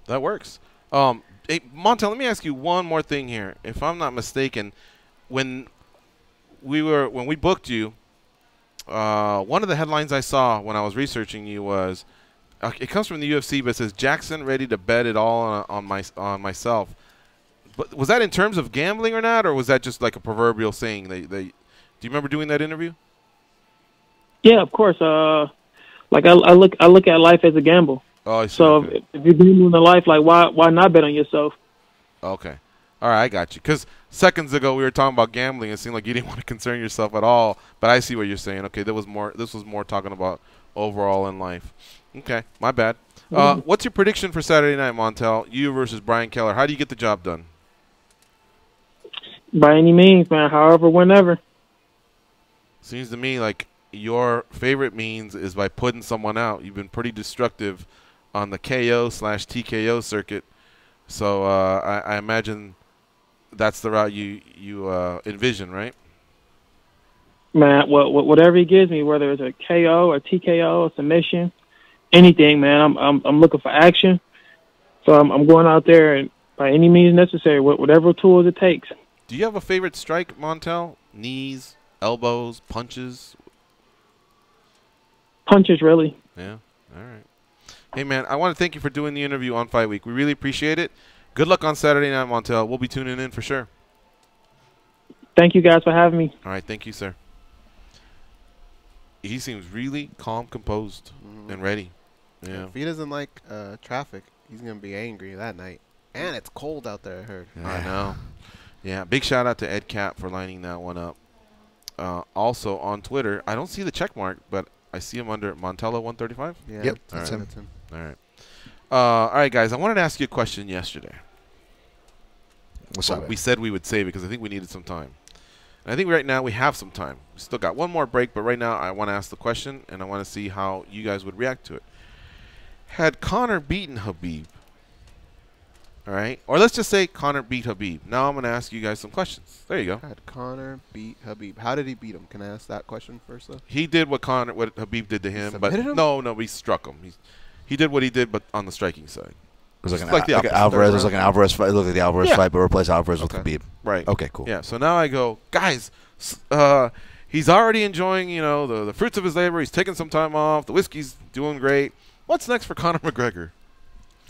That works. Hey, Montel, let me ask you one more thing here. If I'm not mistaken, when we booked you, one of the headlines I saw when I was researching you was, it comes from the UFC, but it says, Jackson ready to bet it all on myself. But was that in terms of gambling or not, or was that just like a proverbial saying? Do you remember doing that interview? Yeah, of course. Like I look at life as a gamble. Oh, I see. So Okay. if you're gambling in life, like why not bet on yourself? Okay. All right, I got you. Because seconds ago we were talking about gambling. It seemed like you didn't want to concern yourself at all. But I see what you're saying. Okay, this was more talking about overall in life. Okay, my bad. What's your prediction for Saturday night, Montel? You versus Brian Kelleher. How do you get the job done? By any means, man. However, whenever. Seems to me like your favorite means is by putting someone out. You've been pretty destructive on the KO/TKO circuit. So I imagine that's the route you envision, right? Man, whatever he gives me, whether it's a KO or TKO, a submission, anything, man. I'm looking for action. So I'm going out there and by any means necessary, whatever tools it takes. Do you have a favorite strike, Montel? Knees, elbows, punches? Punches, really. Yeah. All right. Hey, man, I want to thank you for doing the interview on Fight Week. We really appreciate it. Good luck on Saturday night, Montel. We'll be tuning in for sure. Thank you guys for having me. All right. Thank you, sir. He seems really calm, composed, and ready. Yeah. If he doesn't like traffic, he's going to be angry that night. And it's cold out there, I heard. Yeah. I know. Yeah, big shout out to Ed Cap for lining that one up. Also on Twitter, I don't see the check mark, but I see him under Montella 135. Yeah, yep, that's him. All right. All right, guys. I wanted to ask you a question yesterday. What's up? We said we would save it because I think we needed some time. And I think right now we have some time. We still got one more break, but right now I want to ask the question, and I want to see how you guys would react to it. Had Conor beaten Khabib? All right. Or let's just say Conor beat Khabib. Now I'm going to ask you guys some questions. There you go. Had Conor beat Khabib? How did he beat him? Can I ask that question first, though? He did what Khabib did to him, but him? no, he struck him. He did what he did, but on the striking side. It was like an Alvarez. It was like an Alvarez fight. It looked like the Alvarez fight, but replace Alvarez with Khabib. Right. Okay. Cool. Yeah. So now I go, guys. He's already enjoying, the fruits of his labor. He's taking some time off. The whiskey's doing great. What's next for Conor McGregor?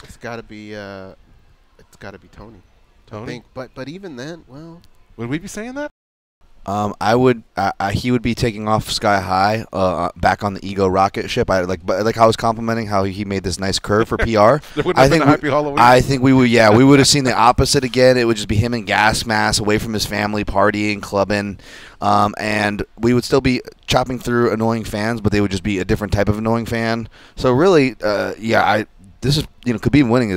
It's got to be Tony. Tony. I think. But even then, well, would we be saying that? I would. He would be taking off sky high, back on the ego rocket ship. I like how I was complimenting how he made this nice curve for PR. I think we would. Yeah, we would have seen the opposite again. It would just be him in gas mask, away from his family, partying, clubbing, and we would still be chopping through annoying fans, but they would just be a different type of annoying fan. So really, this is Khabib winning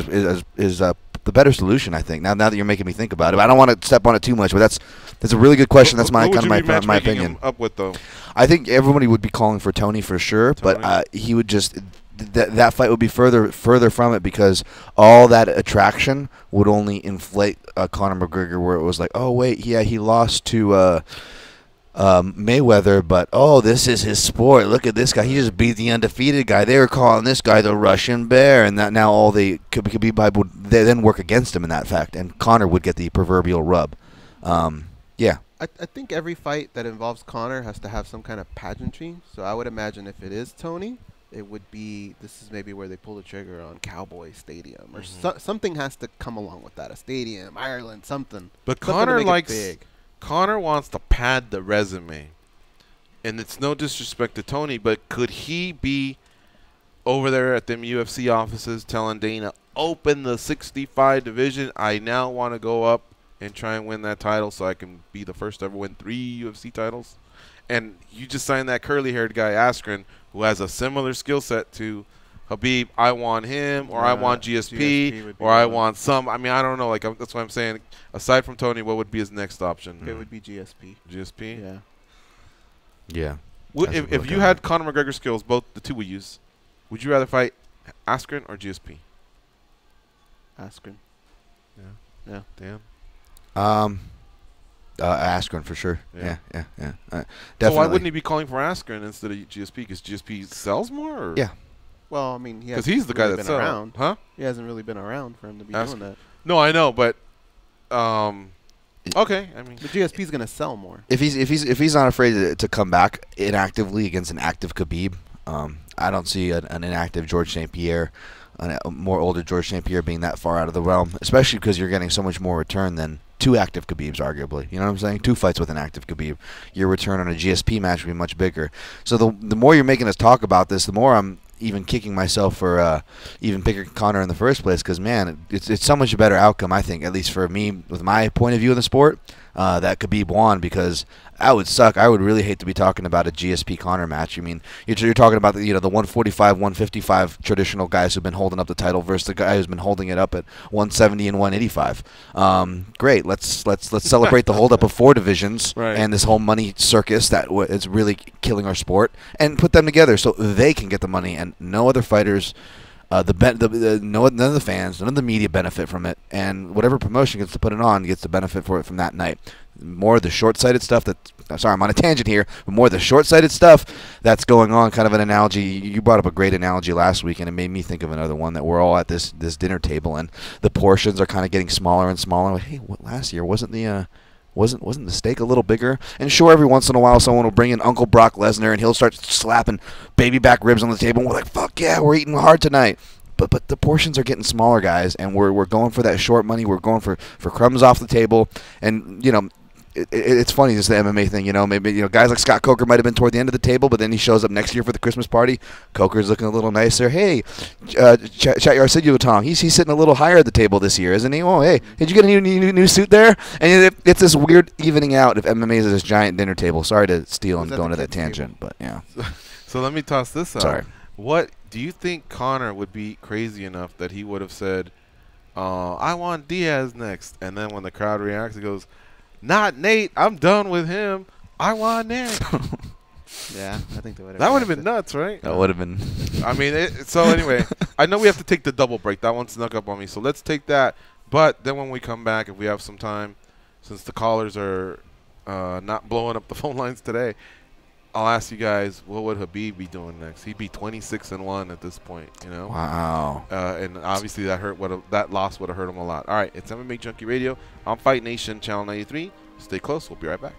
is the better solution, I think. Now that you're making me think about it, I don't want to step on it too much, but that's a really good question. That's my kind of my opinion. Him up with though? I think everybody would be calling for Tony for sure, but he would just that fight would be further from it because all that attraction would only inflate Conor McGregor, where it was like, oh wait, yeah, he lost to Mayweather, but this is his sport. Look at this guy. He just beat the undefeated guy. They were calling this guy the Russian Bear, and that now all they could be would they then work against him in that fact, and Conor would get the proverbial rub. Yeah. I think every fight that involves Conor has to have some kind of pageantry. So I would imagine if it is Tony, it would be, this is maybe where they pull the trigger on Cowboy Stadium or something has to come along with that. A stadium, Ireland, something. But Conor Conor wants to pad the resume. And it's no disrespect to Tony, but could he be over there at them UFC offices telling Dana, open the 65 division. I now want to go up and try and win that title so I can be the first to ever win 3 UFC titles. And you just signed that curly-haired guy, Askren, who has a similar skill set to Khabib. I want him, or I want GSP, or I want some. I mean, I don't know. Like that's what I'm saying. Aside from Tony, what would be his next option? It would be GSP. GSP? Yeah. Yeah. If you had Conor McGregor skills, both the two we use, would you rather fight Askren or GSP? Askren. Yeah. Dan? Askren for sure. Yeah. Definitely. So why wouldn't he be calling for Askren instead of GSP? Because GSP sells more? Or? Yeah. Well, I mean, because he's the guy that's around. Huh? He hasn't really been around for him to be doing that. No, I know, but okay. I mean, the GSP's gonna sell more. If he's not afraid to come back inactively against an active Khabib, I don't see an inactive George St. Pierre, a more older George St. Pierre being that far out of the realm, especially because you're getting so much more return than 2 active Khabibs, arguably. You know what I'm saying? 2 fights with an active Khabib. Your return on a GSP match would be much bigger. So the more you're making us talk about this, the more I'm even kicking myself for even picking Conor in the first place, because, man, it's so much a better outcome, I think, at least for me, with my point of view of the sport, that Khabib won, because that would suck. I would really hate to be talking about a GSP Conor match. I mean, you're talking about the 145, 155 traditional guys who've been holding up the title versus the guy who's been holding it up at 170 and 185. Great. Let's celebrate the holdup of 4 divisions and this whole money circus that is really killing our sport, and put them together so they can get the money and no other fighters. None of the fans, none of the media benefit from it, and whatever promotion gets to put it on gets to benefit for it from that night. More of the short-sighted stuff sorry, I'm on a tangent here, but more of the short-sighted stuff that's going on, kind of an analogy. You brought up a great analogy last week, and it made me think of another one, that we're all at this dinner table, and the portions are kind of getting smaller and smaller. Like, hey, last year wasn't the steak a little bigger? And sure, every once in a while someone will bring in Uncle Brock Lesnar and he'll start slapping baby back ribs on the table, and we're like, fuck yeah, we're eating hard tonight. But the portions are getting smaller, guys, and we're going for that short money. We're going for crumbs off the table. And it's funny, just the MMA thing. Maybe guys like Scott Coker might have been toward the end of the table, but then he shows up next year for the Christmas party. Coker's looking a little nicer. Hey, Chatuyar Sidyotong, he's sitting a little higher at the table this year, isn't he? Oh, hey, did you get a new suit there? And it's this weird evening out of MMA as this giant dinner table. Sorry to steal and go into that tangent, but yeah. So let me toss this out. Sorry. What do you think Conor would be crazy enough that he would have said, I want Diaz next, and then when the crowd reacts, he goes, not Nate, I'm done with him. I want Nate. Yeah, I think that would have been nuts, right? That would have been. I mean, so anyway, I know we have to take the double break. That one snuck up on me, so let's take that. But then when we come back, if we have some time, since the callers are not blowing up the phone lines today, I'll ask you guys, what would Khabib be doing next? He'd be 26-1 at this point, Wow. And obviously that loss would have hurt him a lot. All right, it's MMA Junkie Radio on Fight Nation Channel 93. Stay close. We'll be right back.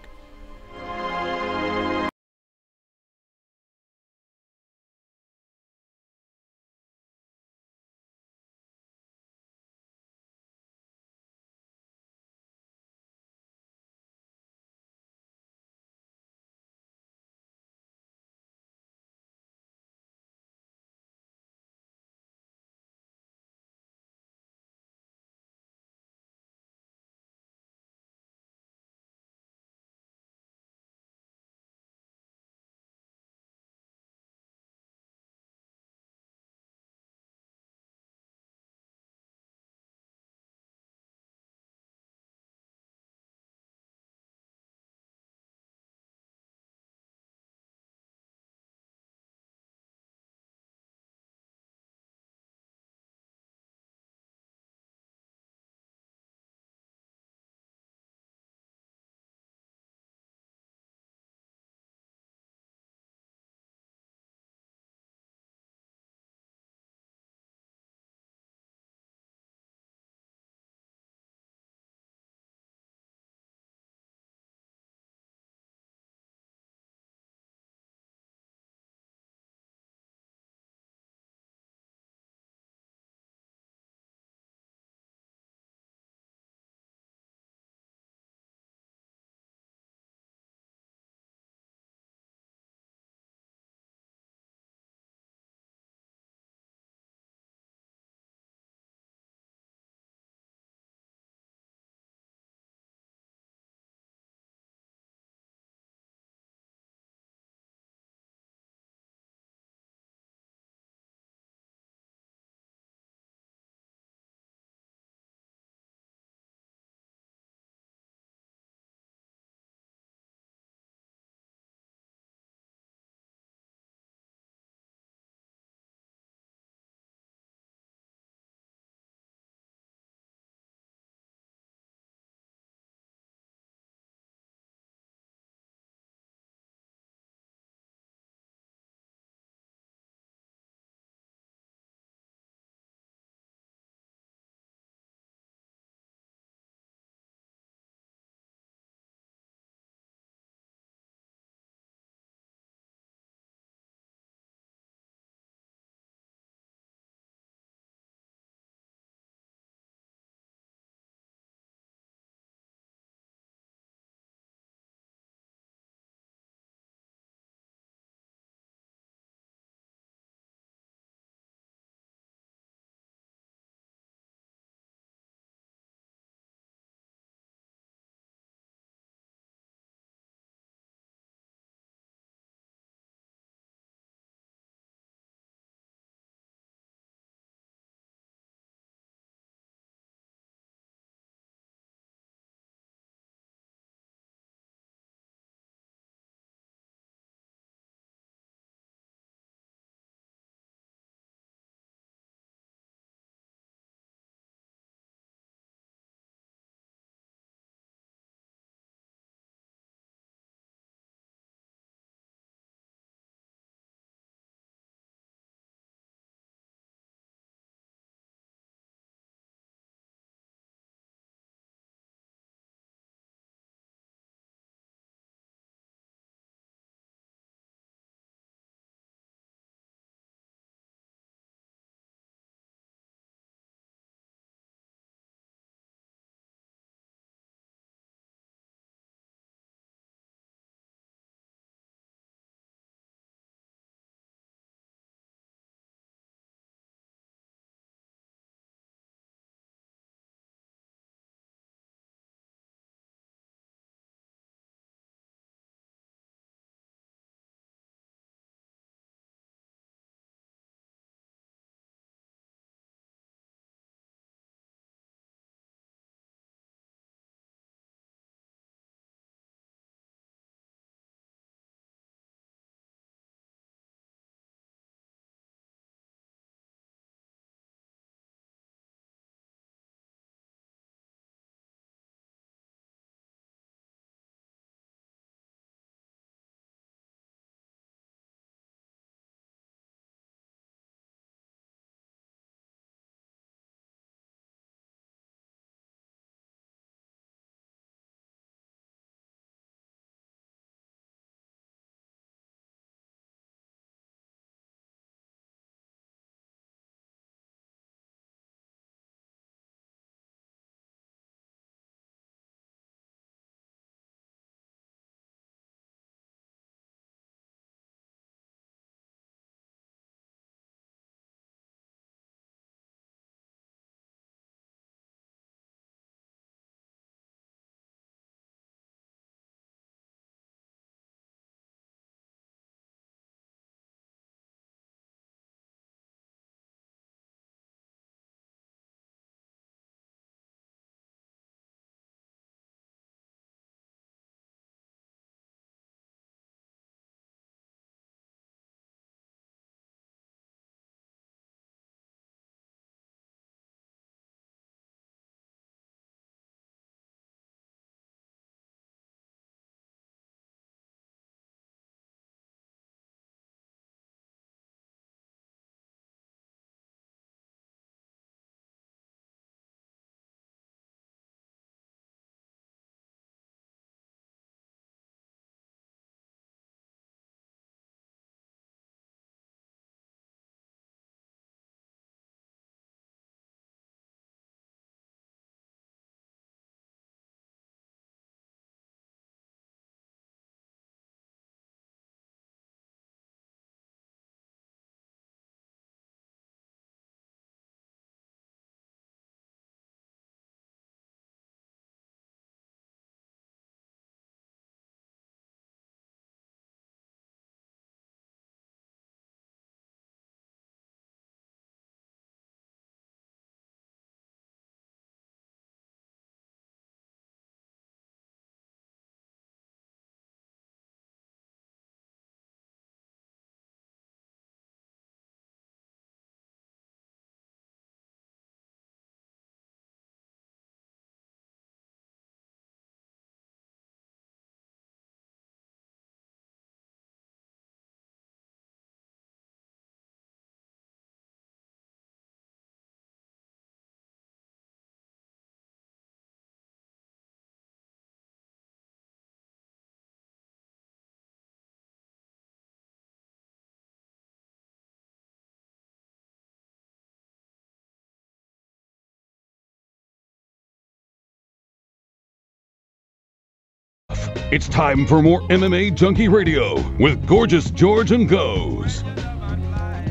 It's time for more MMA Junkie Radio with Gorgeous George and Goes.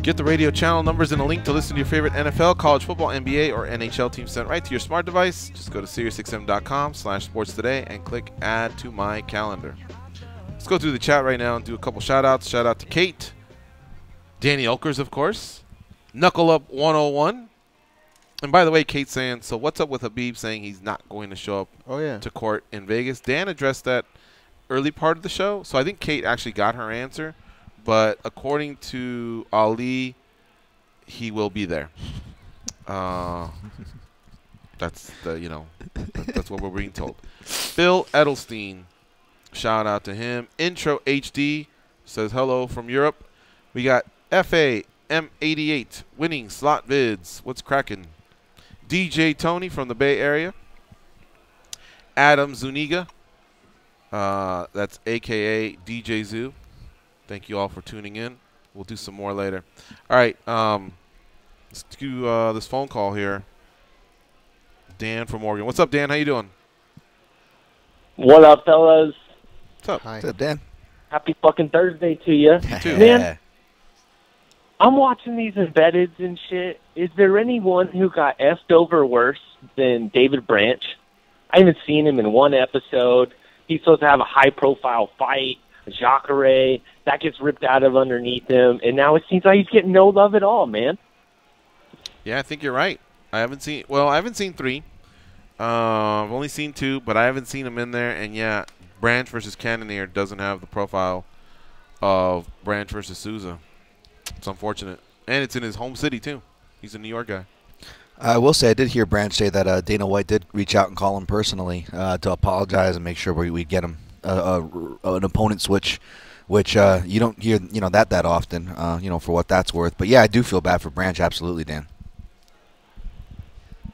Get the radio channel numbers and a link to listen to your favorite NFL, college football, NBA, or NHL team sent right to your smart device. Just go to SiriusXM.com/sportstoday and click Add to My Calendar. Let's go through the chat right now and do a couple shout-outs. Shout out to Kate, Danny Elkers, of course, Knuckle Up 101. And by the way, Kate's saying, so what's up with Habib saying he's not going to show up to court in Vegas? Dan addressed that early part of the show, so I think Kate actually got her answer. But according to Ali, he will be there. That's that's what we're being told. Phil Edelstein, shout out to him. Intro HD says hello from Europe. We got FAM88 winning slot vids. What's cracking? DJ Tony from the Bay Area. Adam Zuniga, that's AKA DJ Zoo. Thank you all for tuning in. We'll do some more later. All right, let's do this phone call here. Dan from Oregon. What's up, Dan? How you doing? What up, fellas? What's up? Hi. What's up, Dan? Happy fucking Thursday to you. Too. Man, I'm watching these embeddeds and shit. Is there anyone who got effed over worse than David Branch? I haven't seen him in one episode. He's supposed to have a high-profile fight. Jacare, that gets ripped out of underneath him, and now it seems like he's getting no love at all, man. Yeah, I think you're right. I haven't seen 3. I've only seen 2, but I haven't seen him in there. And yeah, Branch versus Cannonier doesn't have the profile of Branch versus Souza. It's unfortunate, and it's in his home city too. He's a New York guy. I will say I did hear Branch say that Dana White did reach out and call him personally to apologize and make sure we get him an opponent switch, which you don't hear that often, for what that's worth. But yeah, I do feel bad for Branch, absolutely, Dan.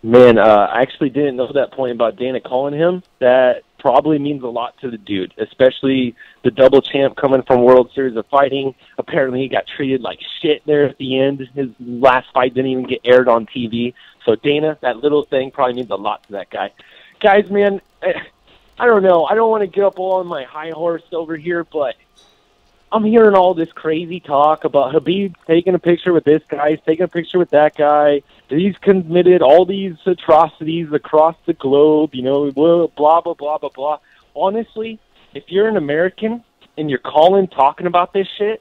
Man, I actually didn't know that point about Dana calling him. That probably means a lot to the dude, especially the double champ coming from World Series of Fighting. Apparently he got treated like shit there at the end. His last fight didn't even get aired on TV. So Dana, that little thing probably means a lot to that guy. Guys, man, I don't know. I don't want to get up all on my high horse over here, but I'm hearing all this crazy talk about Habib taking a picture with this guy, he's taking a picture with that guy. He's committed all these atrocities across the globe, blah, blah, blah, blah, blah. Honestly, if you're an American and you're calling talking about this shit,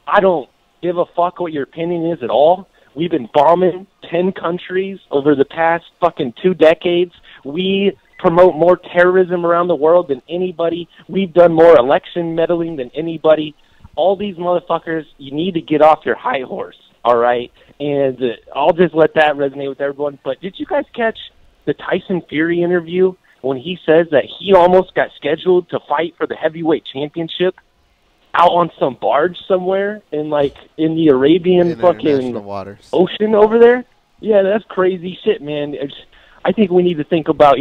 I don't give a fuck what your opinion is at all. We've been bombing 10 countries over the past fucking 2 decades. We promote more terrorism around the world than anybody. We've done more election meddling than anybody. All these motherfuckers, you need to get off your high horse, all right? And I'll just let that resonate with everyone. But did you guys catch the Tyson Fury interview when he says that he almost got scheduled to fight for the heavyweight championship out on some barge somewhere in the Arabian fucking ocean over there? Yeah, that's crazy shit, man. I think we need to think about,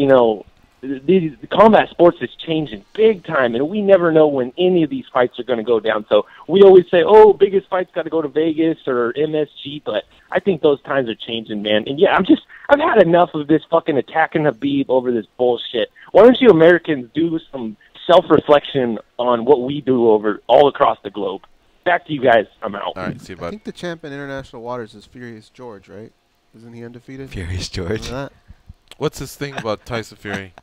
the combat sports is changing big time, and we never know when any of these fights are going to go down. So we always say, biggest fights got to go to Vegas or MSG, but I think those times are changing, man. And yeah, I've had enough of this fucking attacking Habib over this bullshit. Why don't you Americans do some self-reflection on what we do over all across the globe? Back to you guys. I'm out. All right, see you, bud. I think the champ in international waters is Furious George, right? Isn't he undefeated? Furious George. What's this thing about Tyson Fury?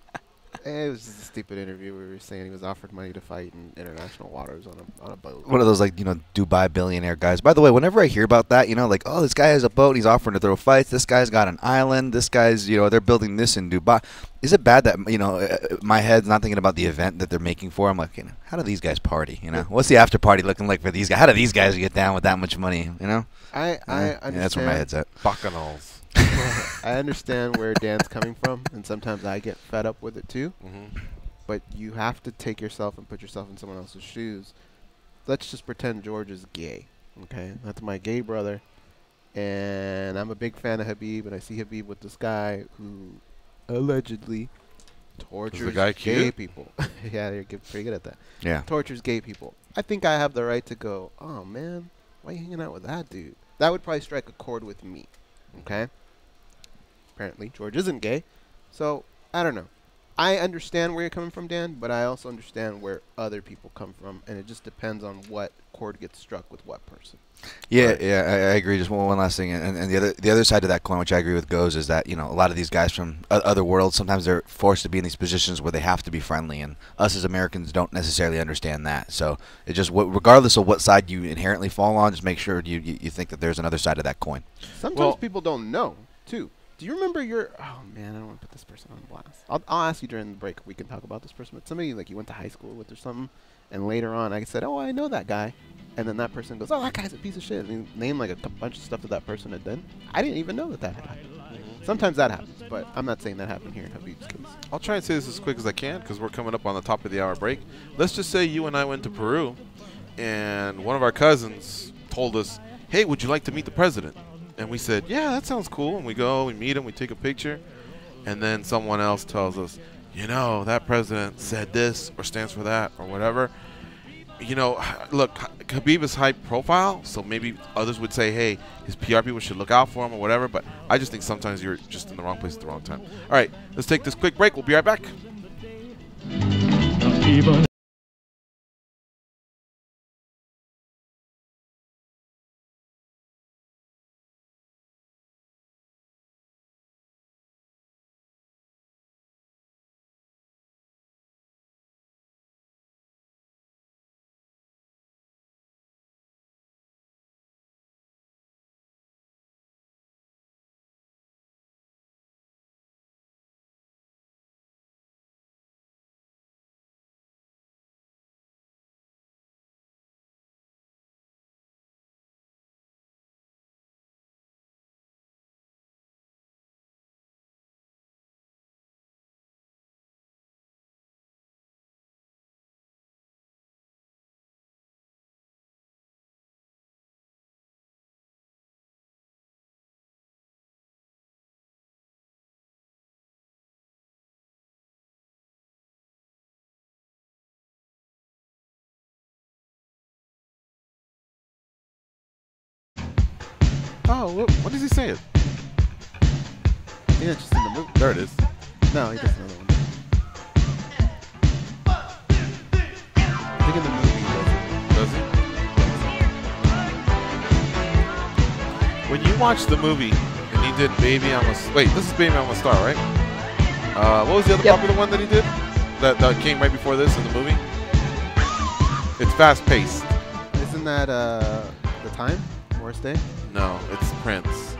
It was just a stupid interview where we were saying he was offered money to fight in international waters on a boat. One of those Dubai billionaire guys. By the way, whenever I hear about that, this guy has a boat and he's offering to throw fights. This guy's got an island. This guy's, they're building this in Dubai. Is it bad that my head's not thinking about the event that they're making for? I'm like, how do these guys party? What's the after party looking like for these guys? How do these guys get down with that much money? I understand. That's where my head's at. Bacchanals. I understand where Dan's coming from, and sometimes I get fed up with it too. But you have to take yourself and put yourself in someone else's shoes. Let's just pretend George is gay. Okay, that's my gay brother, and I'm a big fan of Habib, and I see Habib with this guy who allegedly tortures gay people. Yeah, you're pretty good at that. Yeah, tortures gay people. I think I have the right to go, oh man, why are you hanging out with that dude? That would probably strike a chord with me. Okay. Apparently, George isn't gay, so I don't know. I understand where you're coming from, Dan, but I also understand where other people come from, and it just depends on what chord gets struck with what person. Yeah, I agree. Just one last thing, and the other side of that coin, which I agree with, goes is that a lot of these guys from other worlds, sometimes they're forced to be in these positions where they have to be friendly, and us as Americans don't necessarily understand that. So it just, regardless of what side you inherently fall on, just make sure you think that there's another side of that coin. Sometimes people don't know too. Do you remember oh man, I don't want to put this person on blast. I'll ask you during the break if we can talk about this person, but somebody like you went to high school with or something, and later on I said, oh, I know that guy. And then that person goes, oh, that guy's a piece of shit. And he named like a bunch of stuff that person had done. I didn't even know that had happened. Sometimes that happens, but I'm not saying that happened here in Habib's case. I'll try and say this as quick as I can because we're coming up on the top of the hour break. Let's just say you and I went to Peru, and one of our cousins told us, hey, would you like to meet the president? And we said, yeah, that sounds cool. And we go, we meet him, we take a picture. And then someone else tells us, that president said this or stands for that or whatever. Look, Khabib is high profile, so maybe others would say, hey, his PR people should look out for him or whatever. But I just think sometimes you're just in the wrong place at the wrong time. All right, let's take this quick break. We'll be right back. Oh, what does he say? Yeah, it's just in the movie. There it is. No, he does another one. I think in the movie he does it. Does he? When you watch the movie and he did Baby I'm a... Wait, this is Baby I'm a Star, right? What was the other popular one that he did? That came right before this in the movie? It's fast-paced. Isn't that The Time? Morris Day? No, it's Prince.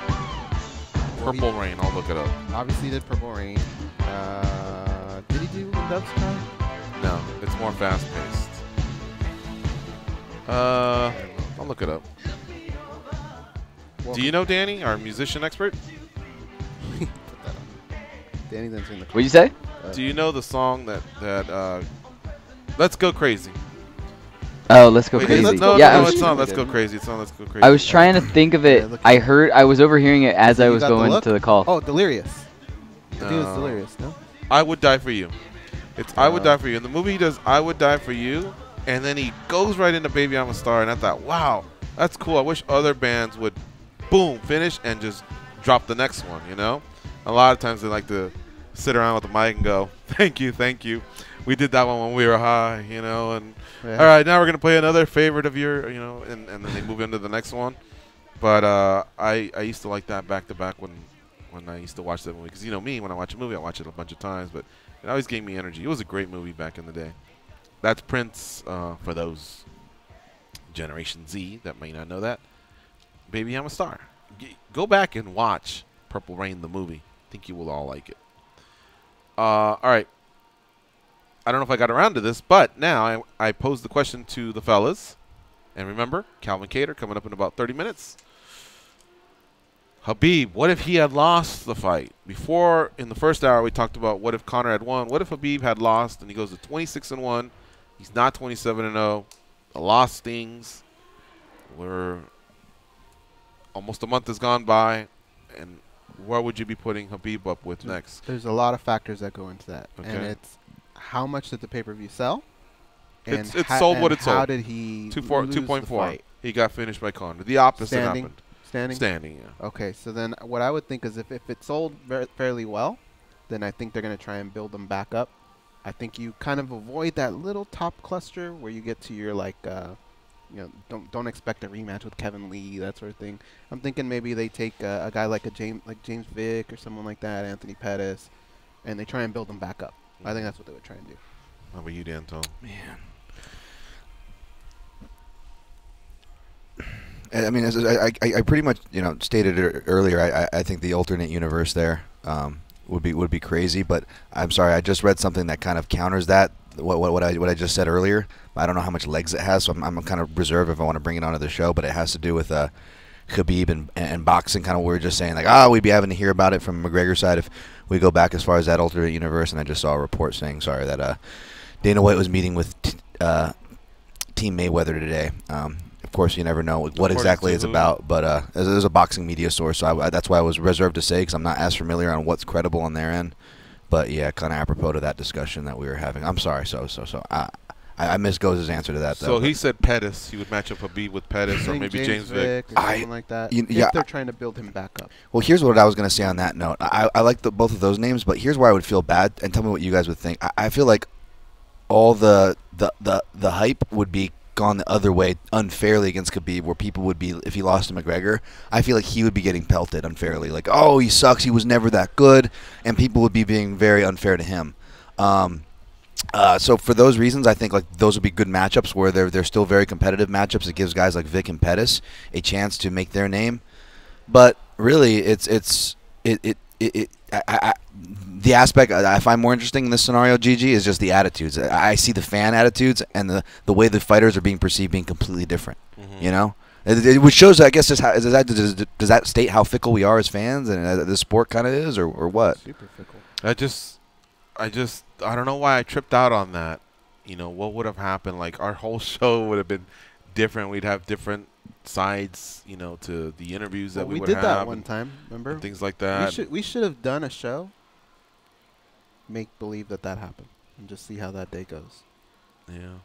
Purple Rain, I'll look it up. Obviously he did Purple Rain. Did he do In Dove's Cry? No, it's more fast-paced. I'll look it up. Do you know Danny, our musician expert? Put that on. Danny's answering the question. What'd you say? Do you know the song that Let's Go Crazy? Oh, Let's Go Wait, Crazy. it's not Let's Go Crazy. It's not Let's Go Crazy. I was trying to think of it. I was overhearing it as I was going to the call. Oh, Delirious. I think it was Delirious, no? I Would Die For You. It's I Would Die For You. In the movie, he does I Would Die For You, and then he goes right into Baby I'm a Star, and I thought, wow, that's cool. I wish other bands would, boom, finish and just drop the next one, A lot of times they like to sit around with the mic and go, thank you, thank you. We did that one when we were high, and all right, now we're gonna play another favorite of your, and then they move into the next one. But I used to like that back to back when I used to watch that movie, because me, when I watch a movie, I watch it a bunch of times, but it always gave me energy. It was a great movie back in the day. That's Prince for those Generation Z that may not know that. Baby I'm a Star. Go back and watch Purple Rain the movie. I think you will all like it. All right. I don't know if I got around to this, but now I posed the question to the fellas. And remember, Calvin Cater coming up in about 30 minutes. Habib, what if he had lost the fight? Before, in the first hour, we talked about what if Conor had won. What if Habib had lost and he goes to 26-1? He's not 27-0. The loss stings. We're almost a month has gone by. And where would you be putting Habib up with next? There's a lot of factors that go into that. Okay. And it's how much did the pay-per-view sell? And it's sold what it sold. How did he 2.4. He got finished by Conor. The opposite happened. Standing? Standing, yeah. Okay, so then what I would think is if it sold fairly well, then I think they're going to try and build them back up. I think you kind of avoid that little top cluster where you get to your like, don't expect a rematch with Kevin Lee, that sort of thing. I'm thinking maybe they take a guy like James Vick or someone like that, Anthony Pettis, and they try and build them back up. I think that's what they would try and do. How about you, Danton? Man. I mean, as I pretty much stated it earlier. I think the alternate universe there would be crazy, but I'm sorry, I just read something that kind of counters that what I just said earlier. I don't know how much legs it has, so I'm kind of reserved if I want to bring it onto the show. But it has to do with Khabib and boxing. Kind of, we were just saying like, we'd be having to hear about it from McGregor's side if we go back as far as that alternate universe. And I just saw a report saying, sorry, that Dana White was meeting with Team Mayweather today. Of course, you never know what exactly it's about, but there's a boxing media source, so that's why I was reserved to say, because I'm not as familiar on what's credible on their end. But yeah, kind of apropos to that discussion that we were having. I'm sorry, so I missed Goz's answer to that. So he said Pettis. He would match up Khabib with Pettis, or maybe James Vick, or something like that. If they're trying to build him back up. Well, here's what I was going to say on that note. I like both of those names, but here's where I would feel bad, and tell me what you guys would think. I feel like all the hype would be gone the other way unfairly against Khabib, where people would be, if he lost to McGregor, I feel like he would be getting pelted unfairly. Like, oh, he sucks, he was never that good, and people would be being very unfair to him. So for those reasons, I think like those would be good matchups where they're still very competitive matchups. It gives guys like Vic and Pettis a chance to make their name. But really, the aspect I find more interesting in this scenario, Gigi, is just the attitudes. I see the fan attitudes and the way the fighters are being perceived being completely different. Which shows, I guess, does that state how fickle we are as fans and the sport kind of is, or what? Super fickle. I don't know why I tripped out on that. What would have happened? Like, our whole show would have been different. We'd have different sides, to the interviews that we would have. We did that one time, remember? Things like that. We should have done a show, make believe that happened, and just see how that day goes. Yeah.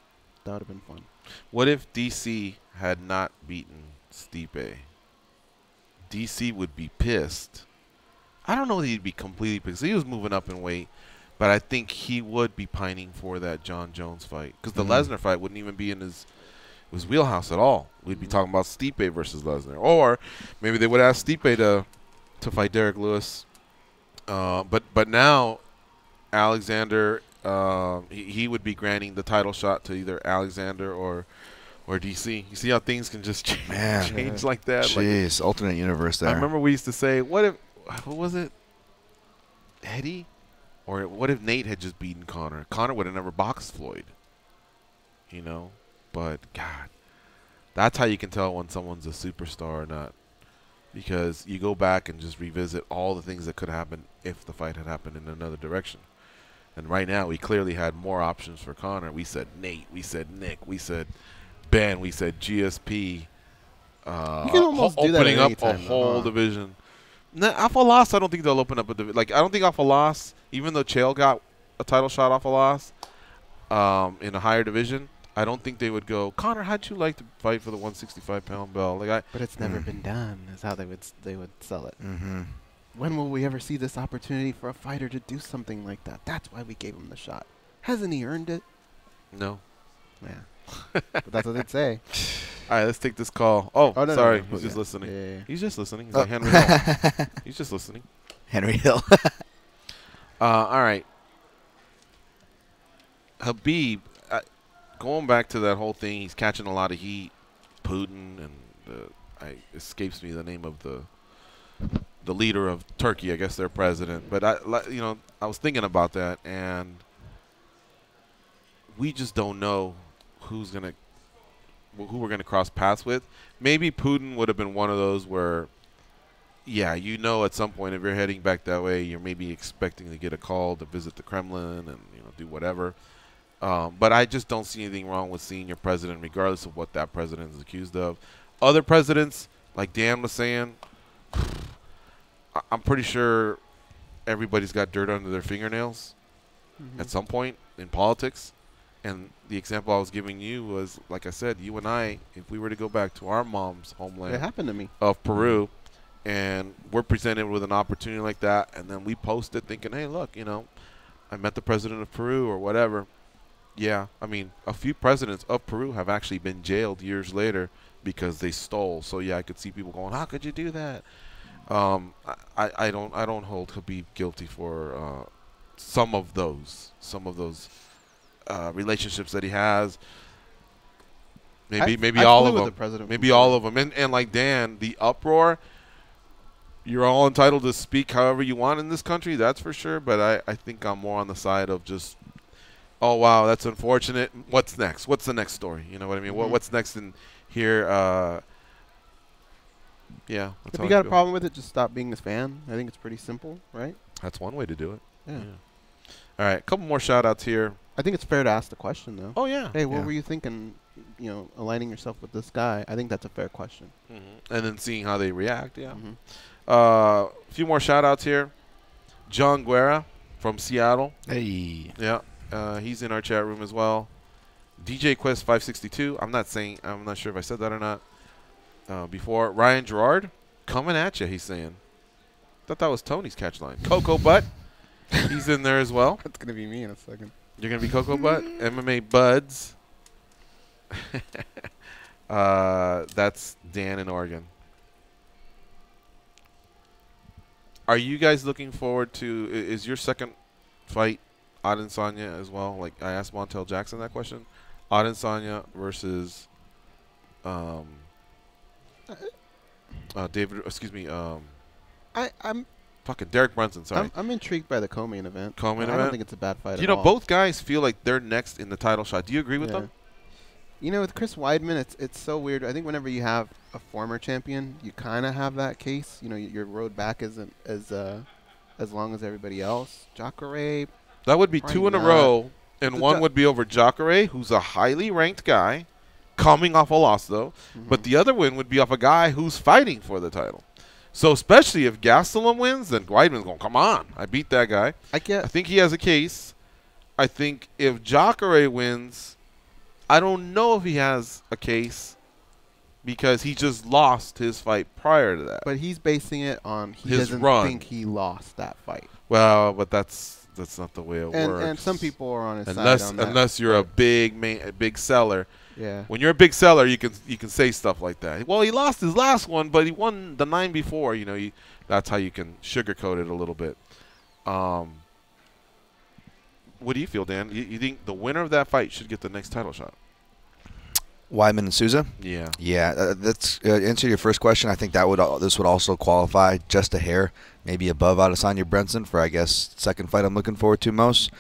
That would have been fun. What if DC had not beaten Stipe? DC would be pissed. I don't know that he'd be completely pissed. He was moving up in weight, but I think he would be pining for that John Jones fight, because the Lesnar fight wouldn't even be in his wheelhouse at all. We'd be talking about Stipe versus Lesnar, or maybe they would ask Stipe to fight Derek Lewis. But now Alexander, he would be granting the title shot to either Alexander or DC. You see how things can just change like that? Jeez, alternate universe there. I remember we used to say, what was it? Eddie? Or what if Nate had just beaten Conor? Conor would have never boxed Floyd. But, God, that's how you can tell when someone's a superstar or not. Because you go back and just revisit all the things that could happen if the fight had happened in another direction. And right now, we clearly had more options for Conor. We said Nate. We said Nick. We said Ben. We said GSP. You can almost do that opening up anytime, a whole division. Alpha Loss, I don't think they'll open up a division. Like, I don't think Alpha Loss, even though Chael got a title shot off a loss in a higher division, I don't think they would go, Conor, how'd you like to fight for the 165-pound belt? But it's never been done, is how they would sell it. Mm-hmm. When will we ever see this opportunity for a fighter to do something like that? That's why we gave him the shot. Hasn't he earned it? No. Yeah. But that's what they'd say. All right, let's take this call. Oh, no, sorry. He's just listening. Yeah. He's just listening. He's like Henry Hill. He's just listening. Henry Hill. All right. Khabib, going back to that whole thing, he's catching a lot of heat. Putin, and escapes me the name of the leader of Turkey, I guess their president. But I was thinking about that, and we just don't know who we're gonna cross paths with. Maybe Putin would have been one of those where, yeah, at some point if you're heading back that way, you're maybe expecting to get a call to visit the Kremlin and do whatever. But I just don't see anything wrong with seeing your president, regardless of what that president is accused of. Other presidents, like Dan was saying, I'm pretty sure everybody's got dirt under their fingernails at some point in politics. And the example I was giving you was, like I said, you and I, if we were to go back to our mom's homeland, it happened to me, of Peru, and we're presented with an opportunity like that, and then we post it thinking, hey, look, you know, I met the president of Peru or whatever. Yeah, I mean, a few presidents of Peru have actually been jailed years later because they stole. So yeah, I could see people going, how could you do that? I don't hold Khabib guilty for some of those relationships that he has. Maybe all of them. Maybe all of them. And like Dan, the uproar. You're all entitled to speak however you want in this country, that's for sure. But I think I'm more on the side of just, oh wow, that's unfortunate. What's next? What's the next story? You know what I mean? Mm-hmm. What's next in here? Yeah. If you got a problem with it, just stop being his fan. I think it's pretty simple, right? That's one way to do it. Yeah. All right, a couple more shout-outs here. I think it's fair to ask the question, though. Oh, yeah. Hey, what were you thinking, you know, aligning yourself with this guy? I think that's a fair question. Mm-hmm. And then seeing how they react, yeah. Mm-hmm. A few more shout-outs here. John Guerra from Seattle. Hey. Yeah, he's in our chat room as well. DJ Quest 562. I'm not sure if I said that or not before. Ryan Gerard, coming at you, he's saying. Thought that was Tony's catch line. Coco Butt, he's in there as well. That's going to be me in a second. You're going to be Coco Butt? MMA Buds. That's Dan in Oregon. Are you guys looking forward to, is your second fight Adesanya as well? Like I asked Montel Jackson that question. Adesanya versus I'm fucking Derek Brunson, sorry. I'm intrigued by the co-main event. Co-main event? I don't think it's a bad fight at all. You know, both guys feel like they're next in the title shot. Do you agree with them? You know, with Chris Weidman, it's so weird. I think whenever you have a former champion, you kind of have that case. You know, your road back isn't as long as everybody else. Jacare. That would be 2 in a row, and one would be over Jacare, who's a highly ranked guy, coming off a loss though. Mm-hmm. But the other win would be off a guy who's fighting for the title. So especially if Gastelum wins, then Weidman's going, come on, I beat that guy. I think he has a case. I think if Jacare wins, I don't know if he has a case because he just lost his fight prior to that. But he's basing it on he his doesn't run. think he lost that fight. Well, but that's not the way it works. And some people are on his side on that. Unless you're a big seller. Yeah. When you're a big seller, you can say stuff like that. Well, he lost his last one, but he won the 9 before. You know, that's how you can sugarcoat it a little bit. What do you feel, Dan? You think the winner of that fight should get the next title shot? Weidman and Souza? Yeah. Yeah, that's answer your first question. I think this would also qualify just a hair, maybe above Adesanya Brunson for, I guess, second fight I'm looking forward to most.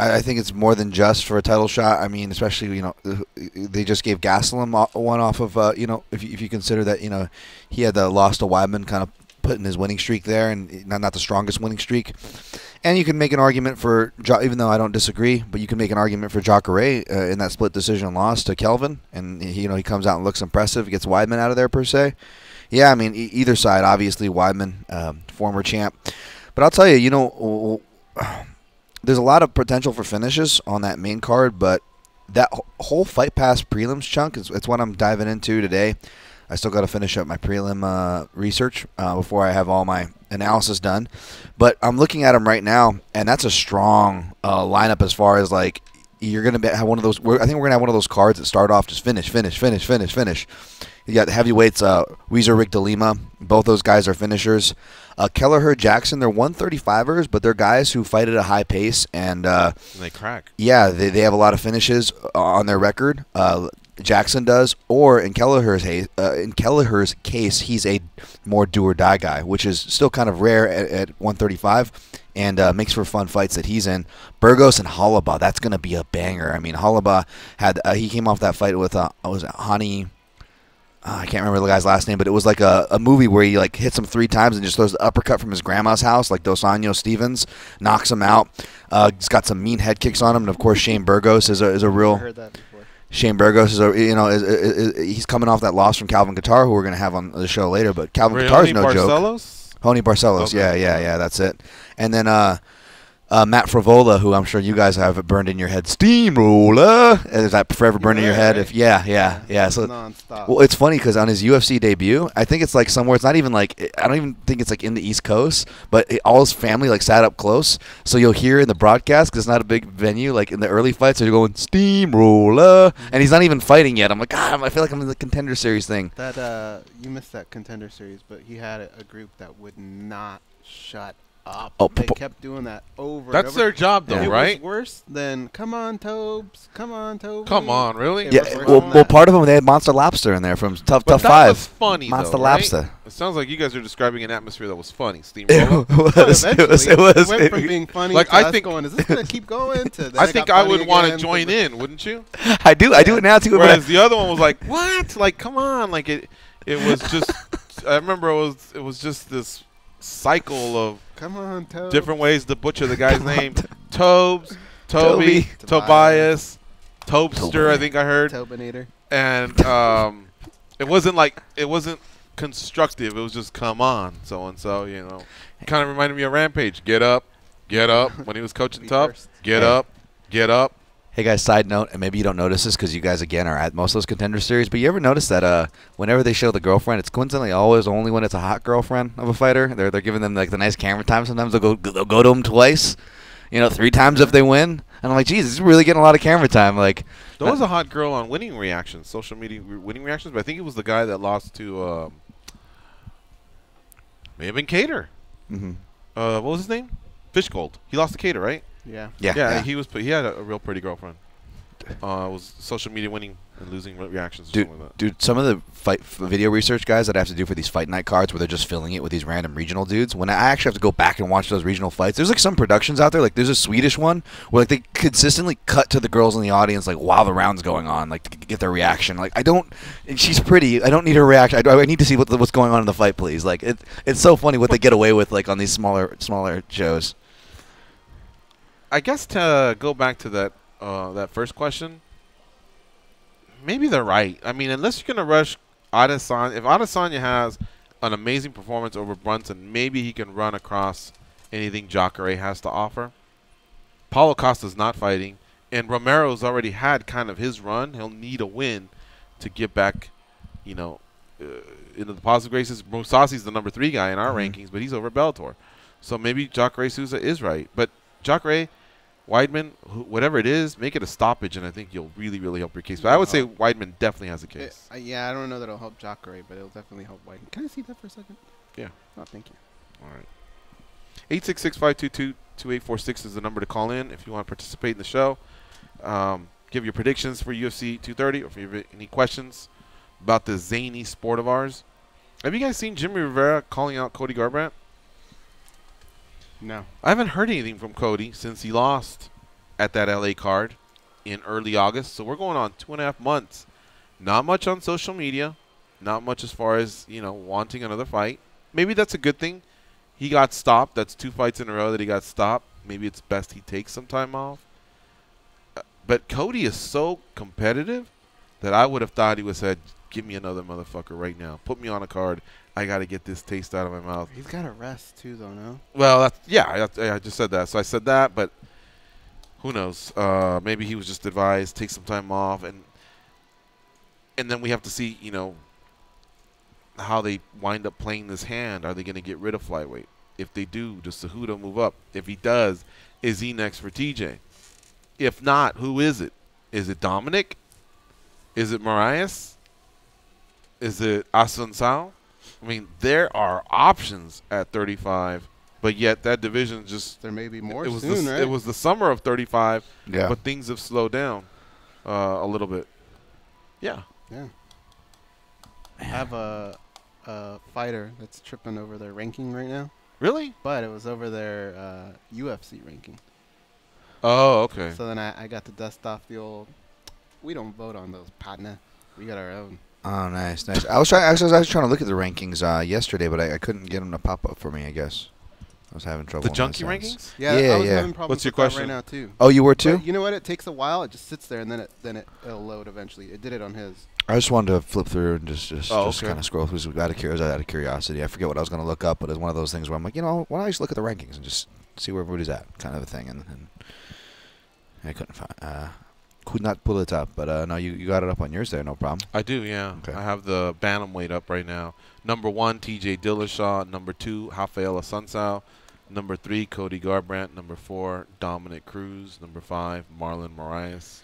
I think it's more than just for a title shot. I mean, especially, you know, they just gave Gastelum one off of, you know, if you consider that, you know, he had the loss to Weidman kind of putting his winning streak there, and not the strongest winning streak. And you can make an argument for, even though I don't disagree, but you can make an argument for Jacare in that split decision loss to Kelvin, and he comes out and looks impressive, gets Weidman out of there per se. Yeah, I mean either side, obviously Weidman, former champ, but I'll tell you, you know, there's a lot of potential for finishes on that main card, but that whole Fight Pass prelims chunk it's what I'm diving into today. I still got to finish up my prelim research before I have all my analysis done. But I'm looking at them right now, and that's a strong lineup as far as, like, you're going to have one of those. I think we're going to have one of those cards that start off just finish. You got the heavyweights, Weezer, Rick De Lima. Both those guys are finishers. Kelleher, Jackson, they're 135ers, but they're guys who fight at a high pace. And they crack. Yeah, they have a lot of finishes on their record. Jackson does, or in Kelleher's case, he's a more do-or-die guy, which is still kind of rare at 135, and makes for fun fights that he's in. Burgos and Holloway, that's going to be a banger. I mean, Holloway had he came off that fight with was it Hani? I can't remember the guy's last name, but it was like a movie where he like hits him 3 times and just throws the uppercut from his grandma's house, like Dos Anjos Stevens, knocks him out. He's got some mean head kicks on him, and of course Shane Burgos is a real. I heard that before. Shane Burgos is he's coming off that loss from Calvin Kattar, who we're going to have on the show later. But Calvin Kattar's no joke. Honey Barcelos, okay. Yeah, that's it. And then Matt Frivola, who I'm sure you guys have burned in your head, Steamroller. Is that forever burned in your head? If yeah. So, non-stop. well, it's funny because on his UFC debut, I think it's like somewhere. It's not even like I don't even think it's like in the East Coast, but all his family like sat up close, so you'll hear in the broadcast because it's not a big venue. Like in the early fights, so you're going Steamroller, and he's not even fighting yet. I'm like, God, I feel like I'm in the Contender Series thing. That you missed that Contender Series, but he had a group that would not shut up. Oh, they kept doing that over. That's and over. their job, though, It right? was worse than "Come on, Tobes, come on, Tobes." Come on, really? It Yeah, was worse well, than well, that. part of them they had Monster Lobster in there from Tough But that 5. was funny, Monster though, right? Lobster. It sounds like you guys are describing an atmosphere that was funny. It Steamroller. was. It was. It went from being funny Like, to I us think- going, is this going to keep going? To then I it think got I funny would want to again. join in, wouldn't you? I do it now too. Whereas the other one was like, what? Like, come on! Like it was just. I remember it was just this cycle of Come on, Tobes. different ways to butcher the guy's name. Tobes, Toby, Toby. Tobias, Tobster. I think I heard. Tobinator. And it wasn't constructive. It was just come on, so and so. You know, kind of reminded me of Rampage. Get up, when he was coaching Tough. Get up, get up. Hey guys, side note, and maybe you don't notice this because you guys again are at most of those Contender Series, but you ever notice that whenever they show the girlfriend, it's coincidentally always only when it's a hot girlfriend of a fighter. They're giving them like the nice camera time. Sometimes they'll go to them twice, 3 times if they win. And I'm like, geez, this is really getting a lot of camera time. Like, There was a hot girl on Winning Reactions, social media Winning Reactions, but I think it was the guy that lost to may have been Cater. Mm-hmm. What was his name? Fishgold. He lost to Cater, right? Yeah. Yeah. He had a real pretty girlfriend. It was social media winning and losing reactions. Or something like that. Dude, some of the video research guys that I have to do for these fight night cards where they're just filling it with these random regional dudes, when I actually have to go back and watch those regional fights, there's like some productions out there, like there's a Swedish one where like they consistently cut to the girls in the audience like while the round's going on, like to get their reaction. Like and she's pretty, I don't need her reaction. I need to see what's going on in the fight, please. Like it's so funny what they get away with like on these smaller shows. I guess to go back to that first question, maybe they're right. I mean, unless you're going to rush Adesanya, if Adesanya has an amazing performance over Brunson, maybe he can run across anything Jacare has to offer. Paulo Costa's not fighting, and Romero's already had kind of his run. He'll need a win to get back, into the positive graces. Mousasi's the number 3 guy in our rankings, but he's over Bellator. So maybe Jacare Souza is right. But Jacare, Weidman, whatever it is, make it a stoppage, and I think you'll really, really help your case. But I would say Weidman definitely has a case. Yeah, I don't know that it'll help Jacare, but it'll definitely help Weidman. Can I see that for a second? Yeah. Oh, thank you. All right. 866-522-2846 is the number to call in if you want to participate in the show. Give your predictions for UFC 230 or if you have any questions about this zany sport of ours. Have you guys seen Jimmy Rivera calling out Cody Garbrandt? No. I haven't heard anything from Cody since he lost at that LA card in early August. So we're going on 2.5 months. Not much on social media. Not much as far as, wanting another fight. Maybe that's a good thing. He got stopped. That's 2 fights in a row that he got stopped. Maybe it's best he takes some time off. But Cody is so competitive that I would have thought he would have said, give me another motherfucker right now. Put me on a card. I got to get this taste out of my mouth. He's got to rest, too, though, no? Well, I just said that. So I said that, but who knows? Maybe he was just advised, take some time off. And then we have to see, how they wind up playing this hand. Are they going to get rid of flyweight? If they do, does Cejudo move up? If he does, is he next for TJ? If not, who is it? Is it Dominic? Is it Marias? Is it Asuncao? I mean, there are options at 35, but yet that division just... There may be more it was soon, right? It was the summer of 35, Yeah. but things have slowed down a little bit. Yeah. Yeah. I have a fighter that's tripping over their ranking right now. Really? But it was over their UFC ranking. Oh, okay. So then I got to dust off the old, we don't vote on those, partner. We got our own. Oh, nice. I was trying to look at the rankings yesterday, but I couldn't get them to pop up for me, I guess. I was having trouble. The Junkie rankings? Yeah, I was having problems What's your with question? that right now, too. Oh, you were too? But you know what? It takes a while. It just sits there, and then it'll load eventually. It did it on his. I just wanted to flip through and just okay. kind of scroll through out of curiosity. I forget what I was going to look up, but it's one of those things where I'm like, why don't I just look at the rankings and just see where everybody's at, kind of a thing. And I could not pull it up, but no, you got it up on yours there, no problem. I do, yeah. Okay. I have the bantamweight up right now. Number 1, T.J. Dillashaw. Number 2, Rafael Assunção. Number 3, Cody Garbrandt. Number 4, Dominic Cruz. Number 5, Marlon Moraes.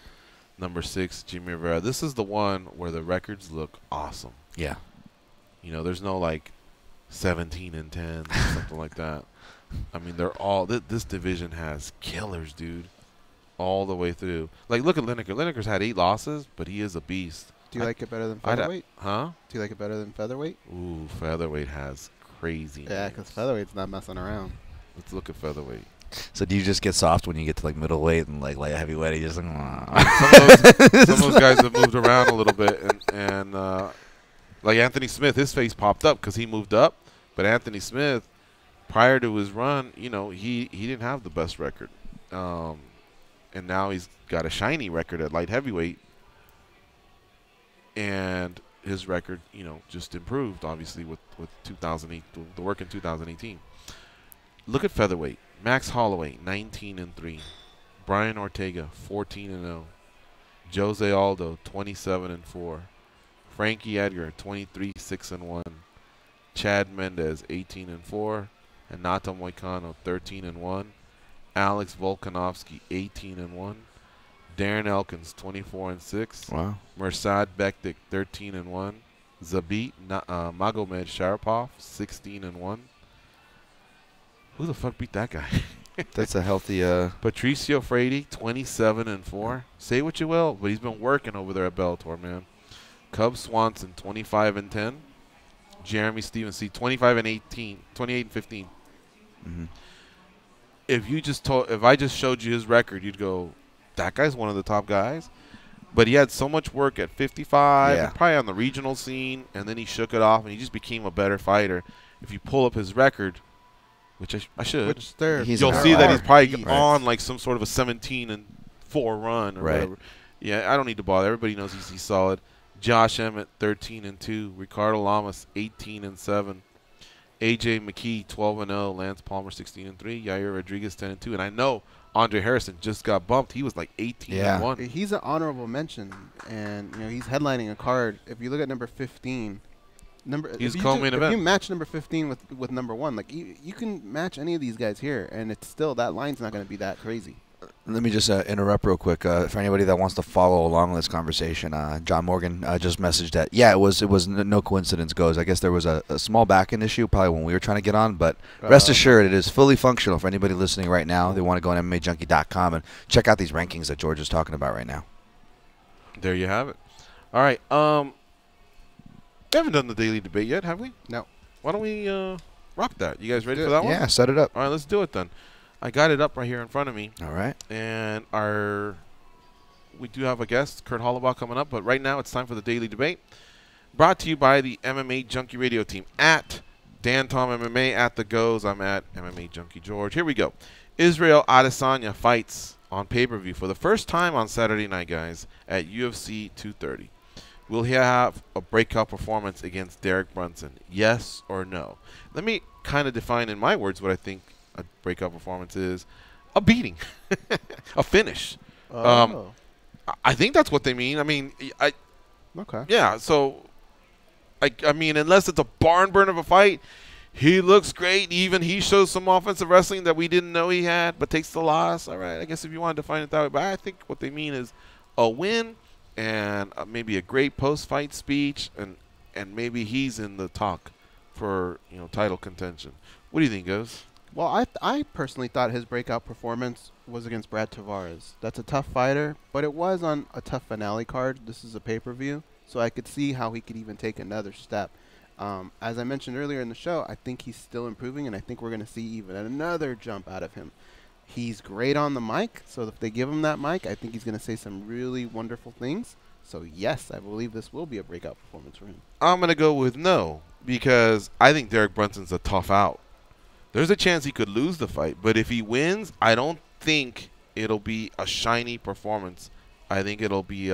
Number 6, Jimmy Rivera. This is the one where the records look awesome. Yeah. You know, there's no like 17-10 or something like that. I mean, they're all this division has killers, dude, all the way through. Like, look at Lineker. Lineker's had 8 losses, but he is a beast. Do you like it better than featherweight? Huh? Do you like it better than featherweight? Ooh, featherweight has crazy. Yeah, because featherweight's not messing around. Let's look at featherweight. So do you just get soft when you get to like middleweight and like light heavyweight? You just like, some of those guys have moved around a little bit, and like Anthony Smith, his face popped up because he moved up. But Anthony Smith, prior to his run, you know, he didn't have the best record, and now he's got a shiny record at light heavyweight, and his record, you know, just improved obviously with 2008, the work in 2018. Look at featherweight. Max Holloway, 19-3. Brian Ortega, 14-0. Jose Aldo, 27-4. Frankie Edgar, 23-6-1. Chad Mendez, 18-4. And Nato Moicano, 13-1. Alex Volkanovski, 18-1. Darren Elkins, 24-6. Wow. Mirsad Bektik, 13-1. Zabit Magomed Sharapov, 16-1. Who the fuck beat that guy? That's a healthy. Patricio Freire, 27-4. Say what you will, but he's been working over there at Bellator, man. Cub Swanson, 25-10. Jeremy Stevens, 25-18, 28-15. Mm-hmm. If I just showed you his record, you'd go, that guy's one of the top guys. But he had so much work at 55, and probably on the regional scene, and then he shook it off, and he just became a better fighter. If you pull up his record, which I should, you'll see that he's probably on like some sort of a 17-4 run or whatever. Yeah, I don't need to bother. Everybody knows he's solid. Josh Emmett, 13-2. Ricardo Lamas, 18-7. AJ McKee, 12-0. Lance Palmer, 16-3. Yair Rodriguez, 10-2. And I know Andre Harrison just got bumped. He was like 18-1. He's an honorable mention, and you know he's headlining a card. If you look at number 15. He's co-main event. If you match number 15 with number 1, like you can match any of these guys here, and it's still that line's not going to be that crazy. Let me just interrupt real quick for anybody that wants to follow along with this conversation. John Morgan just messaged that it was no coincidence goes. I guess there was a small back-end issue probably when we were trying to get on, but rest assured it is fully functional for anybody listening right now. They want to go on MMAjunkie.com and check out these rankings that George is talking about right now. There you have it. All right. We haven't done the daily debate yet, have we? No. Why don't we rock that? You guys ready for that one? Yeah, set it up. All right, let's do it then. I got it up right here in front of me. All right. And we do have a guest, Kurt Hollabaugh, coming up, but right now it's time for the daily debate. Brought to you by the MMA Junkie Radio team at Dan Tom MMA, at The Goes. I'm at MMA Junkie George. Here we go. Israel Adesanya fights on pay-per-view for the first time on Saturday night, guys, at UFC 230. Will he have a breakout performance against Derek Brunson? Yes or no? Let me kind of define in my words what I think a breakout performance is. A beating. A finish. I think that's what they mean. I mean, okay. Yeah, so, I mean, unless it's a barn burner of a fight, he looks great. Even he shows some offensive wrestling that we didn't know he had, but takes the loss. All right, I guess if you want to define it that way. But I think what they mean is a win and maybe a great post-fight speech, and maybe he's in the talk for title contention. What do you think, Goes? Well, I personally thought his breakout performance was against Brad Tavares. That's a tough fighter, but it was on a tough finale card. This is a pay-per-view, so I could see how he could even take another step. As I mentioned earlier in the show, I think he's still improving, and I think we're going to see even another jump out of him. He's great on the mic, so if they give him that mic, I think he's going to say some really wonderful things. So, yes, I believe this will be a breakout performance for him. I'm going to go with no, because I think Derek Brunson's a tough out. There's a chance he could lose the fight, but if he wins, I don't think it'll be a shiny performance. I think it'll be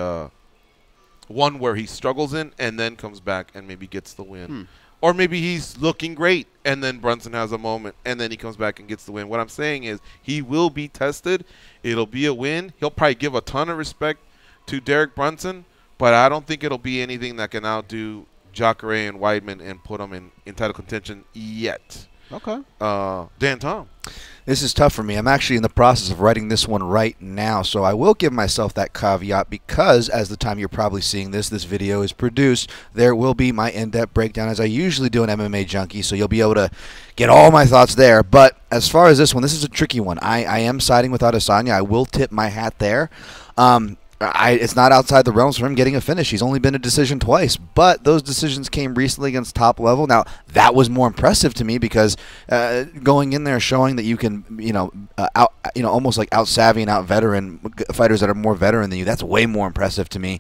one where he struggles in and then comes back and maybe gets the win. Or maybe he's looking great, and then Brunson has a moment, and then he comes back and gets the win. What I'm saying is he will be tested. It'll be a win. He'll probably give a ton of respect to Derek Brunson, but I don't think it'll be anything that can outdo Jacare and Weidman and put them in title contention yet. Okay. Dan Tom. This is tough for me. I'm actually in the process of writing this one right now, so I will give myself that caveat because as the time you're probably seeing this video is produced, there will be my in-depth breakdown as I usually do in MMA Junkie, so you'll be able to get all my thoughts there. But as far as this one, this is a tricky one. I am siding with Adesanya. I will tip my hat there. It's not outside the realms for him getting a finish. He's only been a decision twice, but those decisions came recently against top level. Now, that was more impressive to me because going in there showing that you can, almost like out-savvy and out-veteran fighters that are more veteran than you, that's way more impressive to me.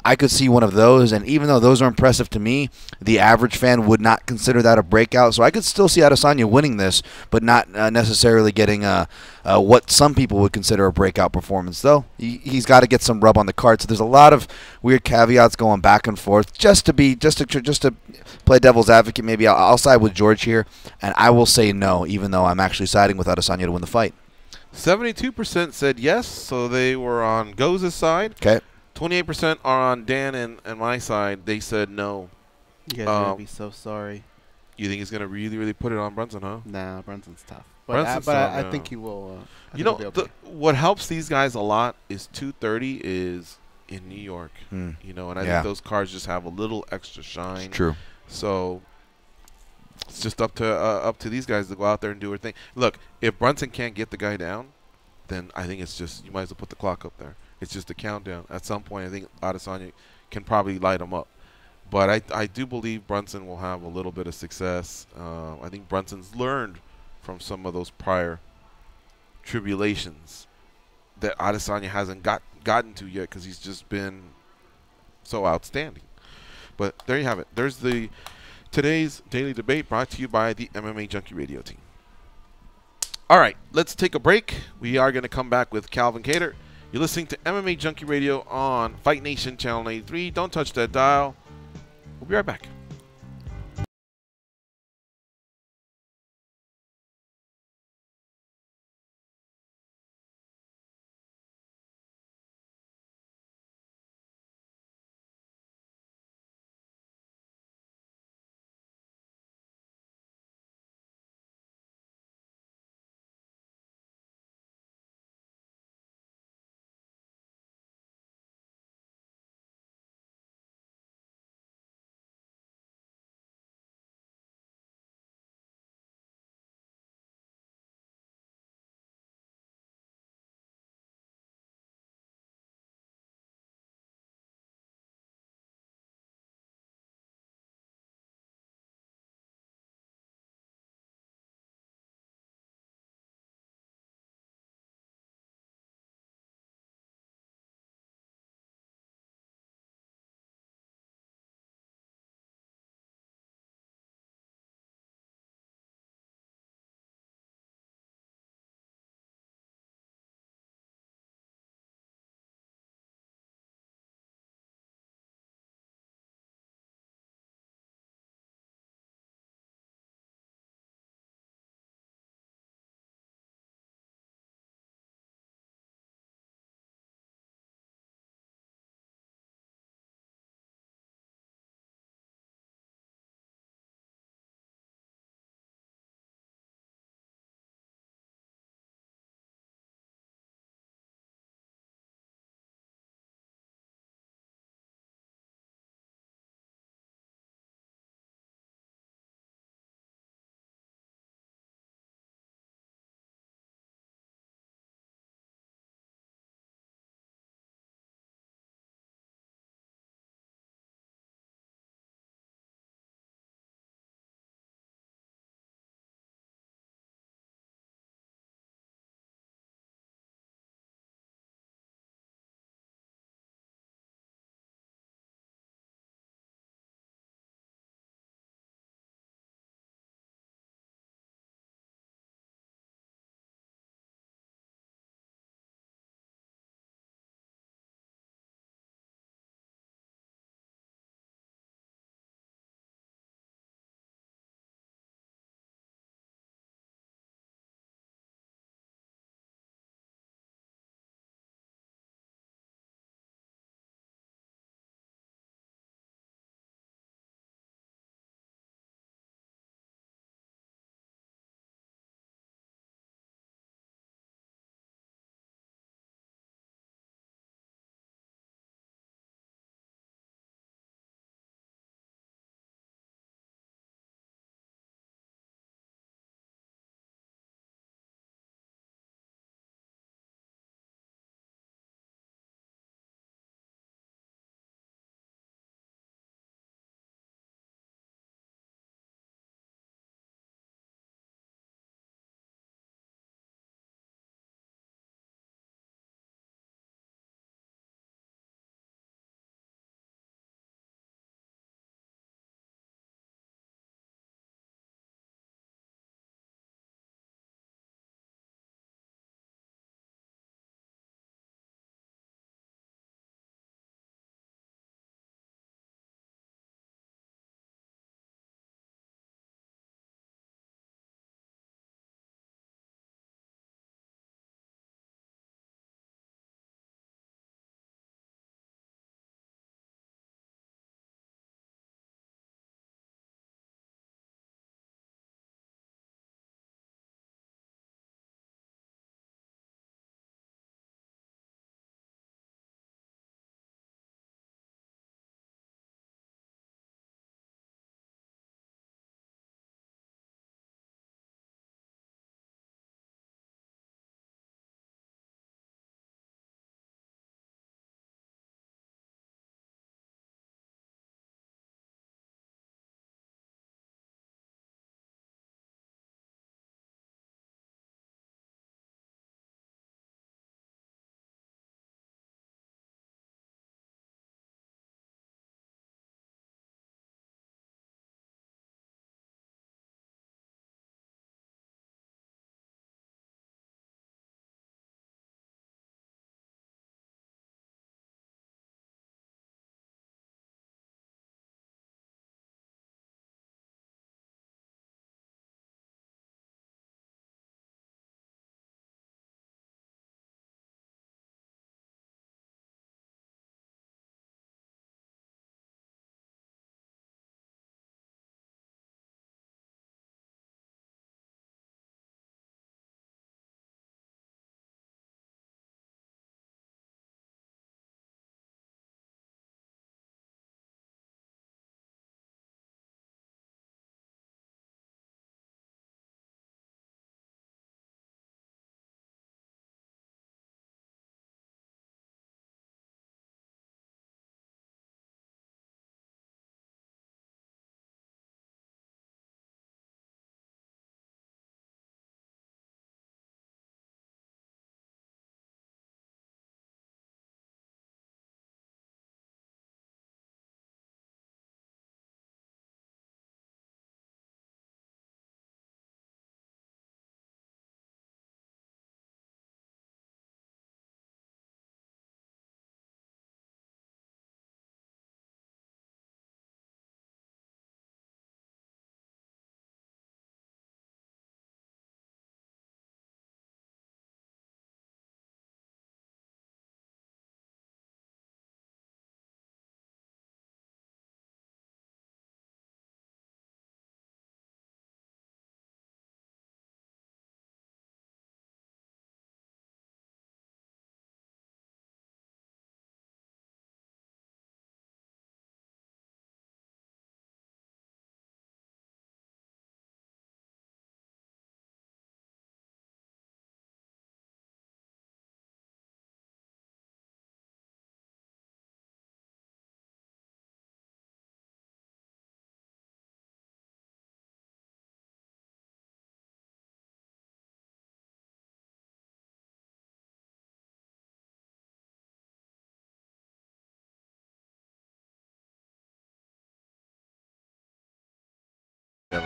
I could see one of those, and even though those are impressive to me, the average fan would not consider that a breakout. So I could still see Adesanya winning this, but not necessarily getting what some people would consider a breakout performance, though. He's got to get some rub on the card. So there's a lot of weird caveats going back and forth. Just to play devil's advocate, maybe I'll side with George here, and I will say no, even though I'm actually siding with Adesanya to win the fight. 72% said yes, so they were on Goza's side. Okay. 28% are on Dan and my side. They said no. You guys are going to be so sorry. You think he's going to really put it on Brunson, huh? Nah, Brunson's tough. I think he will. What helps these guys a lot is 230 is in New York, and I think those cars just have a little extra shine. True. So it's just up to these guys to go out there and do their thing. Look, if Brunson can't get the guy down, then I think it's just you might as well put the clock up there. It's just a countdown. At some point, I think Adesanya can probably light him up. But I do believe Brunson will have a little bit of success. I think Brunson's learned from some of those prior tribulations that Adesanya hasn't gotten to yet because he's just been so outstanding. But there you have it. There's today's daily debate brought to you by the MMA Junkie Radio team. All right, let's take a break. We are going to come back with Calvin Kattar. You're listening to MMA Junkie Radio on Fight Nation Channel 83. Don't touch that dial. We'll be right back.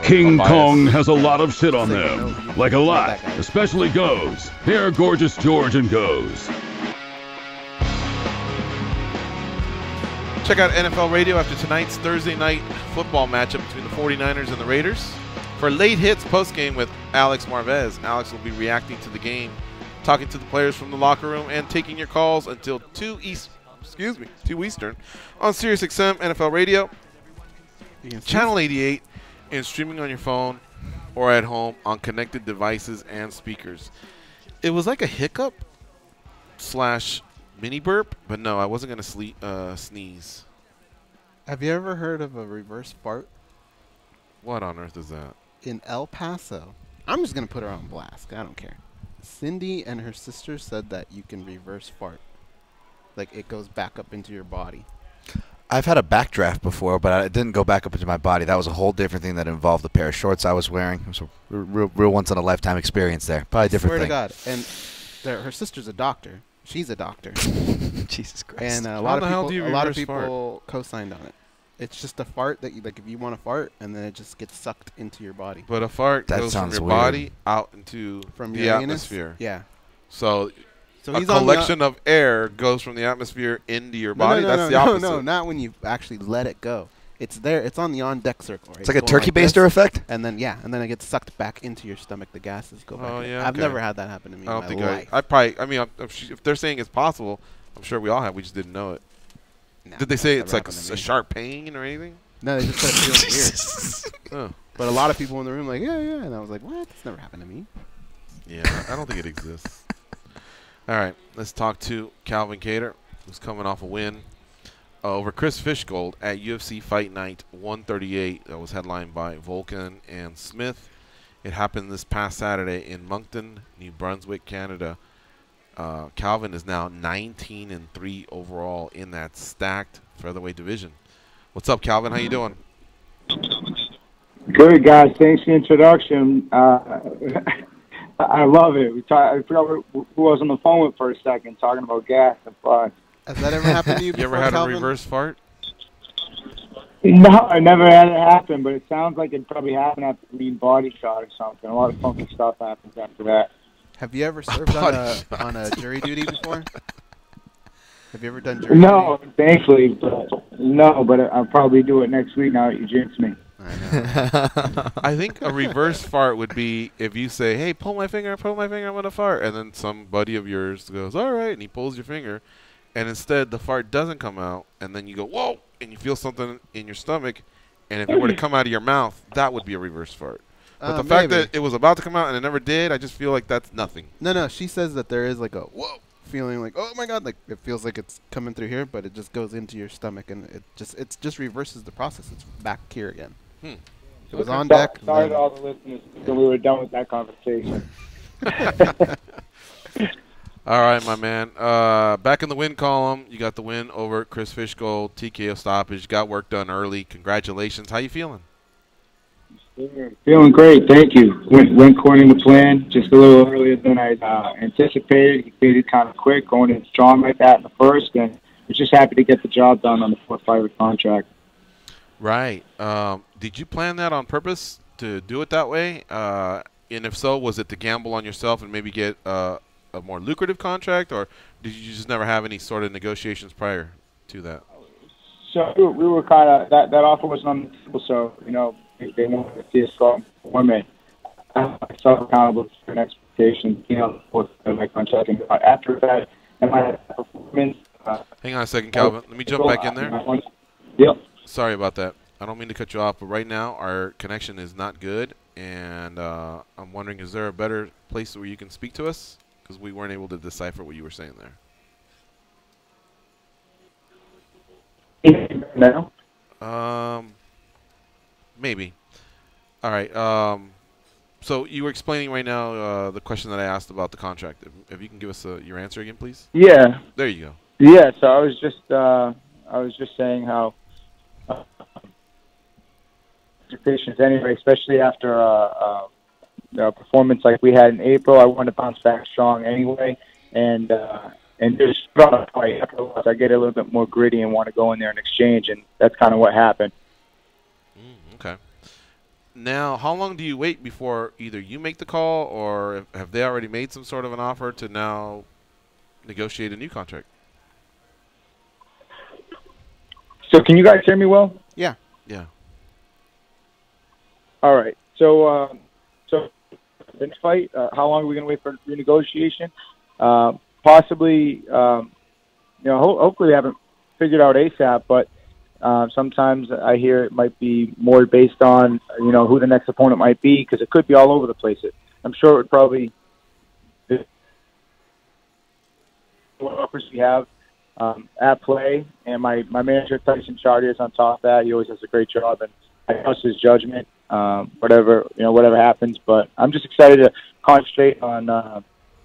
King Kong has a lot of shit on them. Like a lot, especially Goes. Here are Gorgeous George and Goes. Check out NFL Radio after tonight's Thursday night football matchup between the 49ers and the Raiders. For late hits postgame with Alex Marvez, Alex will be reacting to the game, talking to the players from the locker room, and taking your calls until 2 Eastern on SiriusXM NFL Radio, Channel 88, and streaming on your phone or at home on connected devices and speakers. It was like a hiccup / mini burp, but no, I wasn't going to sneeze. Have you ever heard of a reverse fart? What on earth is that? In El Paso. I'm just going to put her on blast. I don't care. Cindy and her sister said that you can reverse fart. Like, it goes back up into your body. I've had a backdraft before, but it didn't go back up into my body. That was a whole different thing that involved the pair of shorts I was wearing. It was a real once-in-a-lifetime experience there. Probably a different thing. Swear to God. And her sister's a doctor. She's a doctor. Jesus Christ. And a lot of people co-signed on it. It's just a fart that you, like, if you want to fart, and then it just gets sucked into your body. But a fart goes from your body out into the atmosphere. Yeah. So a collection of air goes from the atmosphere into your body. That's the opposite. No, not when you actually let it go. It's there. It's on the on-deck circle. Right? It's like a turkey baster effect? And then, and then it gets sucked back into your stomach. The gases go back. Oh, yeah. I've never had that happen to me in my life. If they're saying it's possible, I'm sure we all have. We just didn't know it. No, did they say it's like a sharp pain or anything? No, they just said it feels weird. But a lot of people in the room like, yeah. And I was like, what? That's never happened to me. Yeah, I don't think it exists. All right, let's talk to Calvin Kattar, who's coming off a win over Chris Fishgold at UFC Fight Night 138. That was headlined by Volkan and Smith. It happened this past Saturday in Moncton, New Brunswick, Canada. Calvin is now 19-3 overall in that stacked featherweight division. What's up, Calvin? How you doing? Good, guys. Thanks for the introduction. I love it. I forgot who I was on the phone with for a second, talking about gas and fun. Has that ever happened to you before, You ever had Calvin? a reverse fart? No, I never had it happen, but it sounds like it probably happened after a lean body shot or something. A lot of funky stuff happens after that. Have you ever served on a jury duty before? Have you ever done jury No, thankfully, but I'll probably do it next week now that you jinxed me. I know. I think a reverse fart would be if you say, hey, pull my finger, I'm going to fart. And then some buddy of yours goes, all right, and he pulls your finger. And instead, the fart doesn't come out. And then you go, whoa, and you feel something in your stomach. And if it were to come out of your mouth, that would be a reverse fart. But the fact that it was about to come out and it never did, I just feel like that's nothing. No, she says that there is like a whoa feeling, like, oh my God, like it feels like it's coming through here, but it just goes into your stomach and it just reverses the process. It's back here again. It was on deck. Sorry to all the listeners that we were done with that conversation. All right, my man. Back in the win column, you got the win over Chris Fishgold, TKO stoppage, got work done early. Congratulations. How you feeling? Feeling great, thank you. Went according to plan, just a little earlier than I anticipated. He faded kind of quick, going in strong like that in the first, and was just happy to get the job done on the 4-fighter contract. Right. Did you plan that on purpose to do it that way? And if so, was it to gamble on yourself and maybe get a more lucrative contract, or did you just never have any sort of negotiations prior to that? So we were kind of, that offer wasn't on the table, so, you know, they wanted to see us go and perform it. I felt accountable for an expectation, you know, for my contract. And after that, and my performance. Hang on a second, Calvin. Let me jump back in there. Yep. Sorry about that. I don't mean to cut you off, but right now our connection is not good, and I'm wondering, is there a better place where you can speak to us? Because we weren't able to decipher what you were saying there. Now? Maybe. All right. So you were explaining right now the question that I asked about the contract. If you can give us your answer again, please. Yeah. There you go. Yeah. So I was just saying how expectations anyway, especially after a performance like we had in April. I wanted to bounce back strong anyway, and just run a fight. Afterwards, I get a little bit more gritty and want to go in there and exchange, and that's kind of what happened. Okay. now, how long do you wait before either you make the call or have they already made some sort of an offer to now negotiate a new contract? So can you guys hear me well? Yeah. Yeah. All right. So next fight, how long are we going to wait for renegotiation? Possibly, hopefully they haven't figured out ASAP, but sometimes I hear it might be more based on, who the next opponent might be, because it could be all over the place. I'm sure it would probably what offers we have at play, and my manager, Tyson Chartier, is on top of that. He always does a great job, and I trust his judgment, whatever happens. But I'm just excited to concentrate on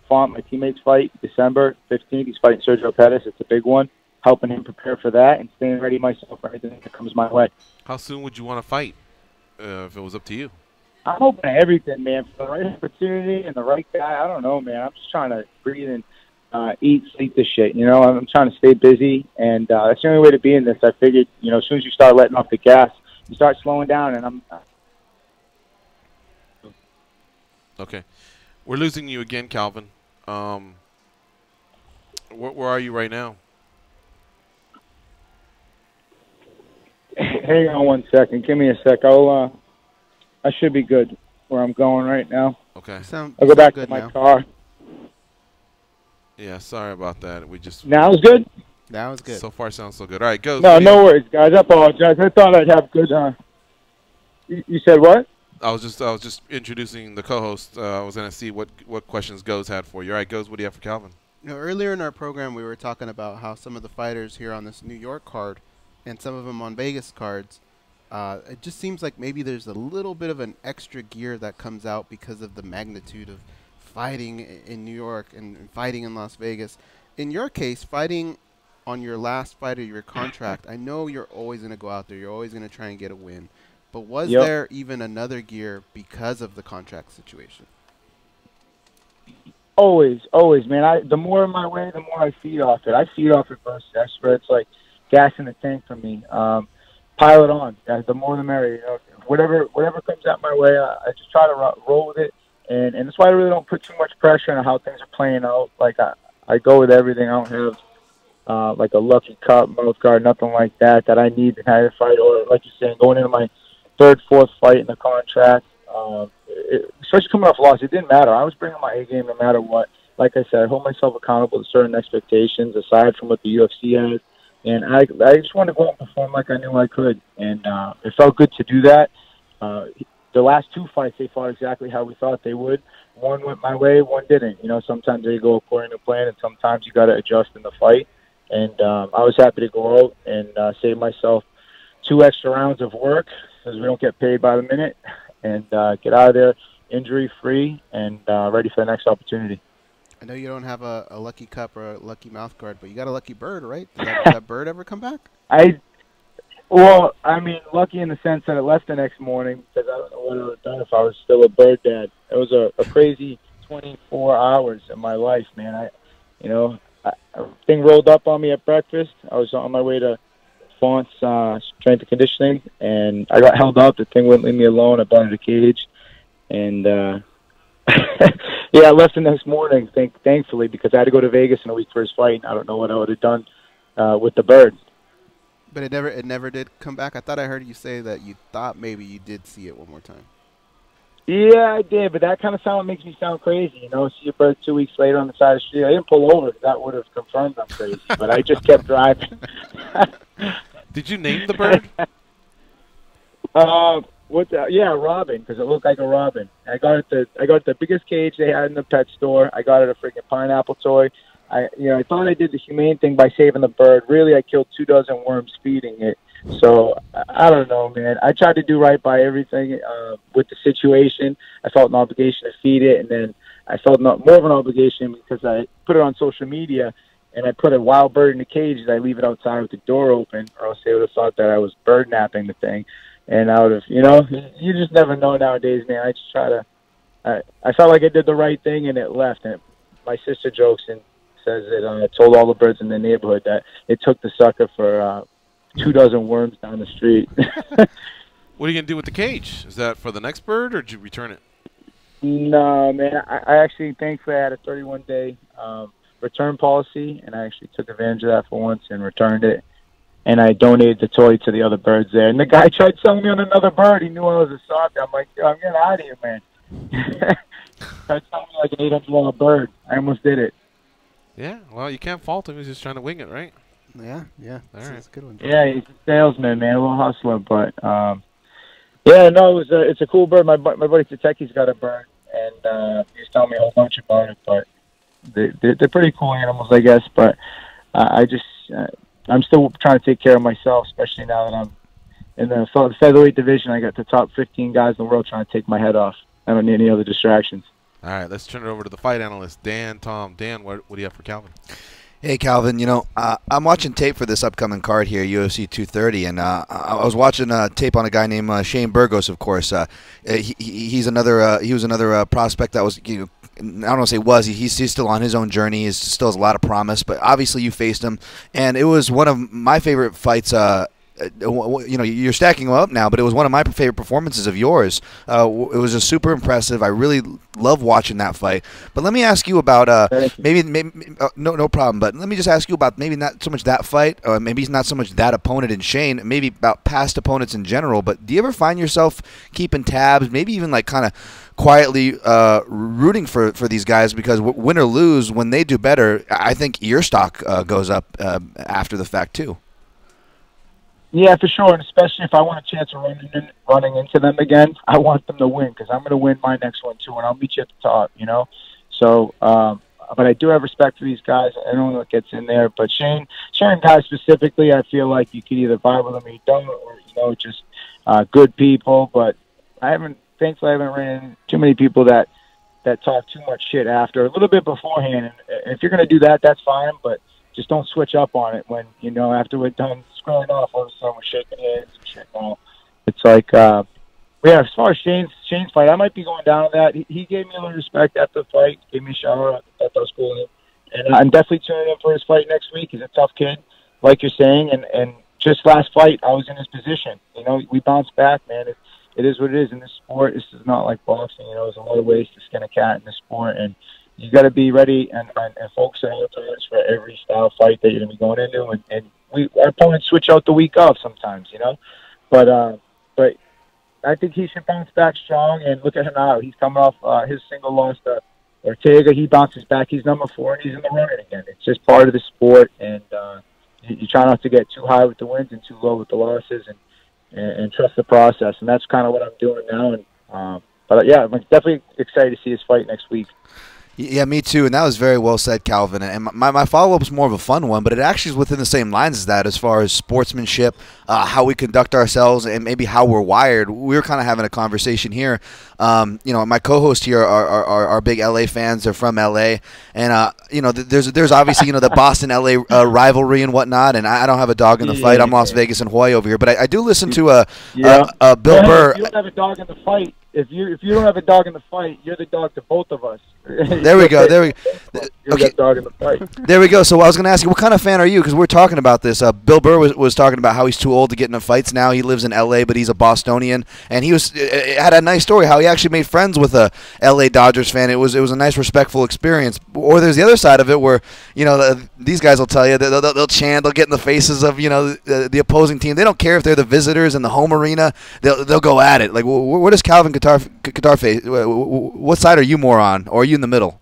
Font, my teammate's fight, December 15th. He's fighting Sergio Pettis. It's a big one. Helping him prepare for that and staying ready myself for anything that comes my way. How soon would you want to fight if it was up to you? I'm open to everything, man. For the right opportunity and the right guy, I don't know, man. I'm just trying to breathe and eat, sleep this shit. I'm trying to stay busy, and that's the only way to be in this. I figured, as soon as you start letting off the gas, you start slowing down, and I'm... Okay. We're losing you again, Calvin. Where are you right now? Hang on one second. Give me a sec. I should be good where I'm going right now. Okay. I'll go back to my car. Yeah, sorry about that. Now it's good? Now it's good. So far sounds so good. All right, go. No worries, guys. I apologize. I thought I'd have good... You said what? I was just introducing the co-host. I was going to see what questions Goes had for you. All right, Goes, what do you have for Calvin? Earlier in our program, we were talking about how some of the fighters here on this New York card and some of them on Vegas cards, it just seems like maybe there's a little bit of an extra gear that comes out because of the magnitude of fighting in New York and fighting in Las Vegas. In your case, fighting on your last fight of your contract, I know you're always going to go out there. You're always going to try and get a win. But was there even another gear because of the contract situation? Always, man. The more in my way, the more I feed off it. I feed off it first. That's where it's like gas in the tank for me. Pile it on. The more the merrier. Whatever comes out my way, I just try to roll with it. And that's why I really don't put too much pressure on how things are playing out. Like I go with everything. I don't have like a lucky cup, mouth guard, nothing like that I need to have a fight. Or like you're saying, going into my third, fourth fight in the contract, especially coming off a loss, it didn't matter. I was bringing my A game no matter what. Like I said, I hold myself accountable to certain expectations aside from what the UFC has. And I just wanted to go out and perform like I knew I could. And it felt good to do that. The last two fights, they fought exactly how we thought they would. One went my way, one didn't. Sometimes they go according to plan, and sometimes you got to adjust in the fight. And I was happy to go out and save myself 2 extra rounds of work because we don't get paid by the minute, and get out of there injury-free and ready for the next opportunity. I know you don't have a lucky cup or a lucky mouth guard, but you got a lucky bird, right? Did that bird ever come back? Lucky in the sense that it left the next morning because I don't know what I would have done if I was still a bird dad. It was a crazy 24 hours of my life, man. Thing rolled up on me at breakfast. I was on my way to Font's strength and conditioning, and I got held up. The thing wouldn't leave me alone. I bought a cage, and I left the next morning, thankfully, because I had to go to Vegas in a week for his fight. I don't know what I would have done with the bird. But it never did come back. I thought I heard you say that you thought maybe you did see it one more time. Yeah, I did, but that kind of sound makes me sound crazy. See a bird 2 weeks later on the side of the street. I didn't pull over. That would have confirmed I'm crazy, but I just kept driving. Did you name the bird? Robin, because it looked like a robin. I got the biggest cage they had in the pet store. I got it a freaking pineapple toy. I thought I did the humane thing by saving the bird. Really, I killed 24 worms feeding it. So I don't know, man. I tried to do right by everything with the situation. I felt an obligation to feed it, and then I felt more of an obligation because I put it on social media, and I put a wild bird in the cage and I leave it outside with the door open, or else they would have thought that I was bird napping the thing. And I would have, you just never know nowadays, man. I just try to, I felt like I did the right thing, and it left. And my sister jokes and says that I told all the birds in the neighborhood that it took the sucker for 24 worms down the street. What are you gonna do with the cage? Is that for the next bird, or did you return it? No, man. I actually, thankfully, I had a 31-day return policy, and I actually took advantage of that for once and returned it. And I donated the toy to the other birds there. And the guy tried selling me on another bird. He knew I was a softie. I'm like, yo, I'm getting out of here, man. Tried selling me like an $800 bird. I almost did it. Yeah, well, you can't fault him. He's just trying to wing it, right? Yeah. All right. That's a good one. Yeah, he's a salesman, man, a little hustler. But, yeah, no, it's a cool bird. My buddy Tateki's got a bird, and he's telling me a whole bunch about it. But they're pretty cool animals, I guess. But I'm still trying to take care of myself, especially now that I'm in the featherweight division. I got the top 15 guys in the world trying to take my head off. I don't need any other distractions. All right, let's turn it over to the fight analyst, Dan, Tom. Dan, what do you have for Calvin? Hey, Calvin, I'm watching tape for this upcoming card here, UFC 230, and I was watching tape on a guy named Shane Burgos, of course. He was another prospect that was, I don't want to say was, he's still on his own journey. He still has a lot of promise, but obviously you faced him, and it was one of my favorite fights. You're stacking them up now, but it was one of my favorite performances of yours. It was just super impressive. I really love watching that fight. But let me ask you about no problem. But let me just ask you about maybe not so much that fight, or maybe not so much that opponent in Shane, maybe about past opponents in general. But do you ever find yourself keeping tabs, maybe even like kind of quietly rooting for these guys, because win or lose, when they do better, I think your stock goes up after the fact too. Yeah, for sure, and especially if I want a chance of running into them again, I want them to win, because I'm going to win my next one too, and I'll meet you at the top, So, but I do have respect for these guys. I don't know what gets in there, but Shane guys specifically, I feel like you could either vibe with them or you don't, or just good people. But thankfully, I haven't ran into too many people that talk too much shit after. A little bit beforehand, and if you're going to do that, that's fine, but just don't switch up on it when, after we're done scrolling off, all of a sudden we're shaking hands and shit. It's like, as far as Shane's fight, I might be going down on that. He gave me a little respect after the fight, gave me a shout out. I thought that was cool. And I'm definitely tuning in for his fight next week. He's a tough kid, like you're saying. And just last fight, I was in his position. We bounced back, man. It is what it is in this sport. This is not like boxing. There's a lot of ways to skin a cat in this sport. And you got to be ready and focus at all times for every style fight that you're going to be going into. And our opponents switch out the week off sometimes, But I think he should bounce back strong. And look at him now. He's coming off his single loss to Ortega. He bounces back. He's number 4, and he's in the running again. It's just part of the sport. And you try not to get too high with the wins and too low with the losses, and trust the process. And that's kind of what I'm doing now. And but yeah, I'm definitely excited to see his fight next week. Yeah, me too, and that was very well said, Calvin. And my follow-up is more of a fun one, but it actually is within the same lines as that, as far as sportsmanship, how we conduct ourselves, and maybe how we're wired. We were kind of having a conversation here. My co-host here are big LA fans. They're from LA, and there's obviously the Boston LA rivalry and whatnot. And I don't have a dog in the fight. I'm Las Vegas and Hawaii over here, but I do listen to Bill Burr. You don't have a dog in the fight. If you don't have a dog in the fight, you're the dog to both of us. There we go. Okay. The dog in the fight. There we go. So I was going to ask you, what kind of fan are you? Because we're talking about this. Bill Burr was talking about how he's too old to get into fights now. He lives in L.A., but he's a Bostonian, and he had a nice story how he actually made friends with a L.A. Dodgers fan. It was a nice, respectful experience. Or there's the other side of it where these guys will tell you they'll chant, they'll get in the faces of the opposing team. They don't care if they're the visitors in the home arena. They'll go at it. Like, where does Calvin Kattar face? What side are you more on, or are you in the middle?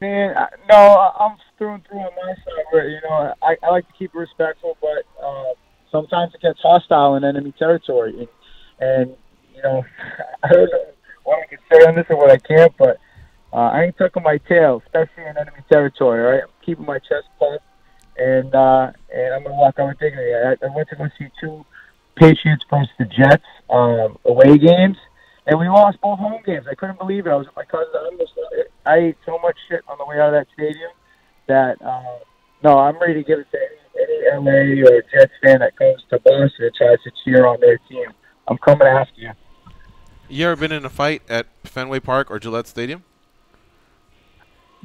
Man, no, I'm through and through on my side. Where I like to keep it respectful, but sometimes it gets hostile in enemy territory, and I don't know what I can say on this and what I can't, but I ain't tucking my tail, especially in enemy territory. Right, I'm keeping my chest puffed, and I'm gonna walk out with dignity. I went to go see 2 Patriots versus the Jets away games. And we lost both home games. I couldn't believe it. I was with my cousin. I ate so much shit on the way out of that stadium that, no, I'm ready to give it to any LA or Jets fan that comes to Boston and tries to cheer on their team. I'm coming after you. You ever been in a fight at Fenway Park or Gillette Stadium?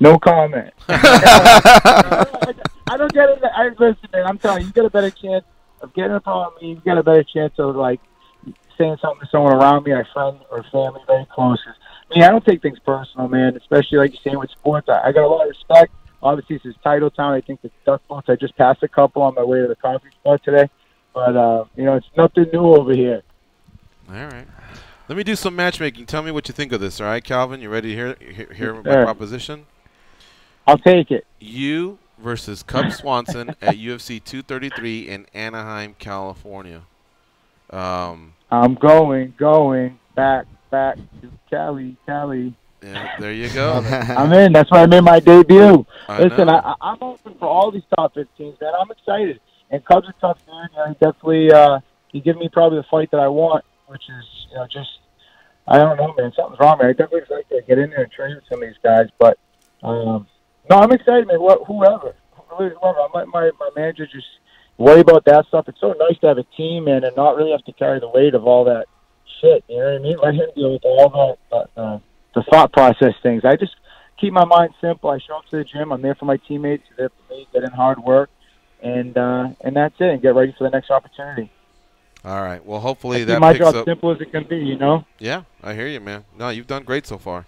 No comment. I don't get it. Listen, man, I'm telling you, you got a better chance of getting upon me. You got a better chance of, saying something to someone around me, a friend or family very close, I don't take things personal, man, especially like you're saying with sports. I got a lot of respect. Obviously, this is title town. I think the duck boats, I just passed a couple on my way to the coffee spot today. But, it's nothing new over here. All right. Let me do some matchmaking. Tell me what you think of this, all right, Calvin? You ready to hear my proposition? I'll take it. You versus Cub Swanson at UFC 233 in Anaheim, California. I'm going back to Cali. Yeah, there you go. I'm in. That's why I made my debut. Listen, know. I'm open for all these top 15s, man. I'm excited. And Cubs are tough, dude. He definitely he gave me probably the fight that I want, which is, just, I don't know, man. Something's wrong, man. I definitely like to get in there and train with some of these guys. But, no, I'm excited, man. Whoever. I let my manager just worry about that stuff. It's so nice to have a team, man, and not really have to carry the weight of all that shit. You know what I mean? Let him deal with all the thought process things. I just keep my mind simple. I show up to the gym. I'm there for my teammates. They're there for me. Get in hard work, and that's it. And get ready for the next opportunity. All right. Well, hopefully that my picks job up. Simple as it can be, Yeah, I hear you, man. No, you've done great so far.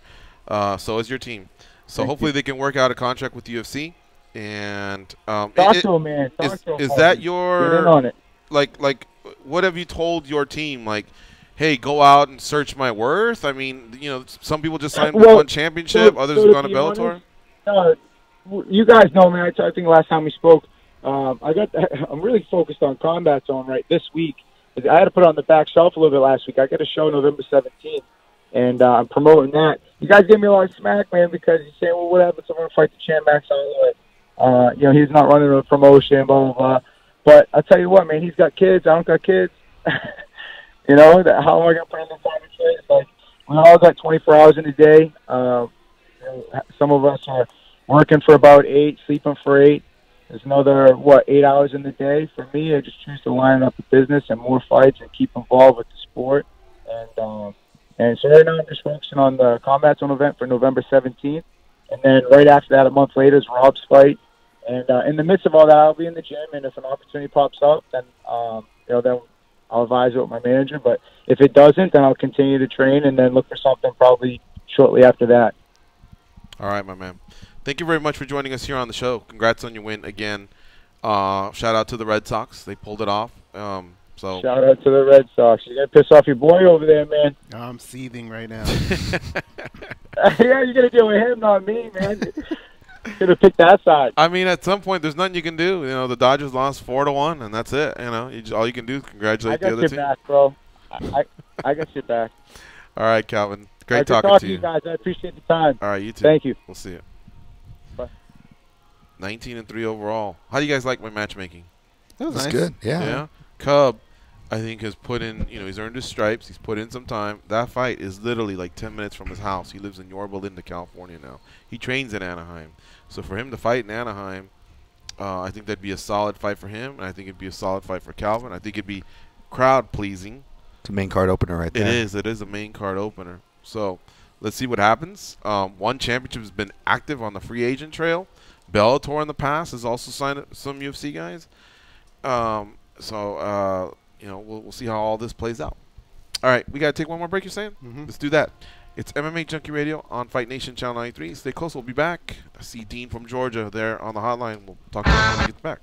So is your team. So Thank hopefully you. they can work out a contract with UFC. And Talk to him, man. Is that your Get in on it. like what have you told your team? Like, hey, go out and search my worth. I mean, some people just signed one championship, others have gone to Bellator. You guys know, man. I think last time we spoke, I'm really focused on Combat Zone right this week. I had to put it on the back shelf a little bit last week. I got a show November 17th, and I'm promoting that. You guys gave me a lot of smack, man, because you're saying, well, what happens if I fight the champ Max Holloway? He's not running a promotion, blah, blah, blah. But I'll tell you what, man, he's got kids. I don't got kids. How am I going to put in the time and trade? It's like, we all got 24 hours in a day. Some of us are working for about 8, sleeping for 8. There's another, 8 hours in the day. For me, I just choose to line up the business and more fights and keep involved with the sport. And so right now I'm just focusing on the Combat Zone event for November 17th. And then right after that, a month later, is Rob's fight. And in the midst of all that, I'll be in the gym. And if an opportunity pops up, then, then I'll advise it with my manager. But if it doesn't, then I'll continue to train and then look for something probably shortly after that. All right, my man. Thank you very much for joining us here on the show. Congrats on your win again. Shout out to the Red Sox. They pulled it off. Shout out to the Red Sox. You're going to piss off your boy over there, man. I'm seething right now. Yeah, you're going to deal with him, not me, man. Should have picked that side. I mean, at some point, there's nothing you can do. The Dodgers lost 4-1, and that's it. All you can do is congratulate the other team. I got your back, bro. I got your back. All right, Calvin. Great talking to you. Guys. I appreciate the time. All right, you too. Thank you. We'll see you. Bye. 19-3 overall. How do you guys like my matchmaking? That was nice. Good. Yeah. Cub, I think, has put in, he's earned his stripes. He's put in some time. That fight is literally like 10 minutes from his house. He lives in Yorba Linda, California now. He trains in Anaheim. So for him to fight in Anaheim, I think that'd be a solid fight for him. And I think it'd be a solid fight for Calvin. I think it'd be crowd-pleasing. It's a main card opener right there. It is. It is a main card opener. So let's see what happens. One championship has been active on the free agent trail. Bellator in the past has also signed some UFC guys. We'll see how all this plays out. All right, we got to take one more break, you're saying? Let's do that. It's MMA Junkie Radio on Fight Nation Channel 93. Stay close. We'll be back. I see Dean from Georgia there on the hotline. We'll talk to him when he gets back.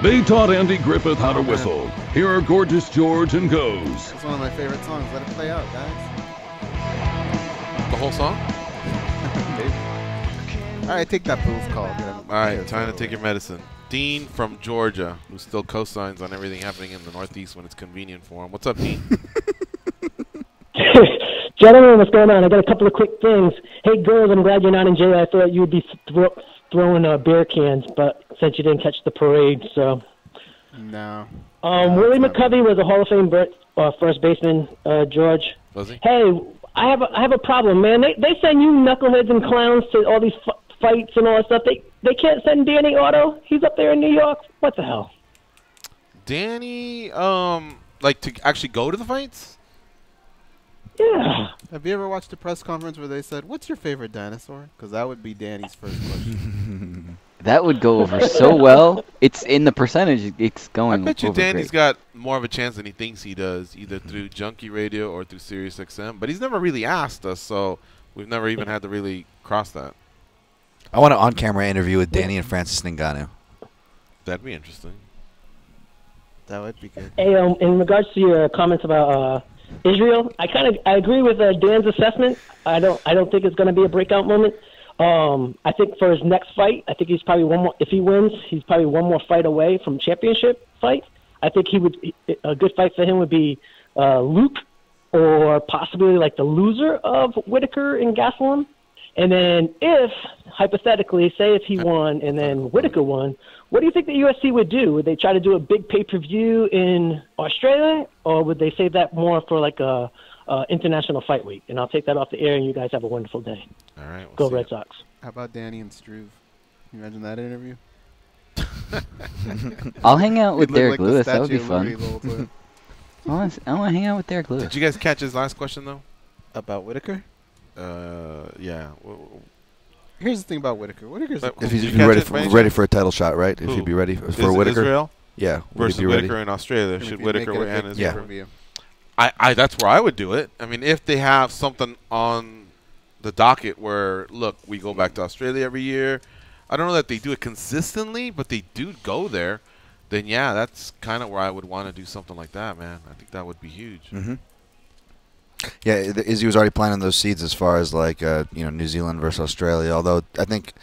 They taught Andy Griffith how to whistle. Here are Gorgeous George and Goes. It's one of my favorite songs. Let it play out, guys. The whole song? All right, take that fool's call. All right, time to take your medicine. Dean from Georgia, who still co-signs on everything happening in the Northeast when it's convenient for him. What's up, Dean? Gentlemen, what's going on? I got a couple of quick things. Hey, girls, I'm glad you're not in jail. I thought you would be throwing beer cans, but since you didn't catch the parade, so. No. Willie McCovey was a Hall of Fame first baseman, George. Was he? Hey, I have a problem, man. They send you knuckleheads and clowns to all these fights and all that stuff. They can't send Danny Otto. He's up there in New York. What the hell? Danny, like to actually go to the fights? Yeah. Have you ever watched a press conference where they said, "What's your favorite dinosaur?" Because that would be Danny's first question. That would go over so well. It's in the percentage. It's going. I bet you over Danny's great. got more of a chance than he thinks he does, either through Junkie Radio or through Sirius XM. But he's never really asked us, so we've never even had to really cross that. I want an on-camera interview with Danny and Francis Ngannou. That'd be interesting. That would be good. Hey, in regards to your comments about Israel, I agree with Dan's assessment. I don't think it's going to be a breakout moment. I think for his next fight, I think he's probably one more. If he wins, he's probably one more fight away from championship fight. I think a good fight for him would be Luke, or possibly like the loser of Whitaker and Gastelum. And then if, hypothetically, say if he won and then Whitaker won, what do you think the UFC would do? Would they try to do a big pay-per-view in Australia, or would they save that more for like a international fight week? And I'll take that off the air, and you guys have a wonderful day. All right. Go Red Sox. How about Danny and Struve? Can you imagine that interview? I'll hang out with Derek like Lewis. That would be fun. I want to hang out with Derek Lewis. Did you guys catch his last question, though? About Whitaker? Yeah. Here's the thing about Whitaker. Whitaker's if he's ready for a title shot, right? If he'd be ready for Whitaker. Israel? Yeah. Versus be ready? Whitaker in Australia. Should Whitaker and Israel? Yeah. That's where I would do it. I mean, if they have something on the docket where, look, we go back to Australia every year. I don't know that they do it consistently, but they do go there. Then, yeah, that's kind of where I would want to do something like that, man. I think that would be huge. Mm-hmm. Yeah, Izzy was already planting those seeds as far as like New Zealand versus Australia. Although I think,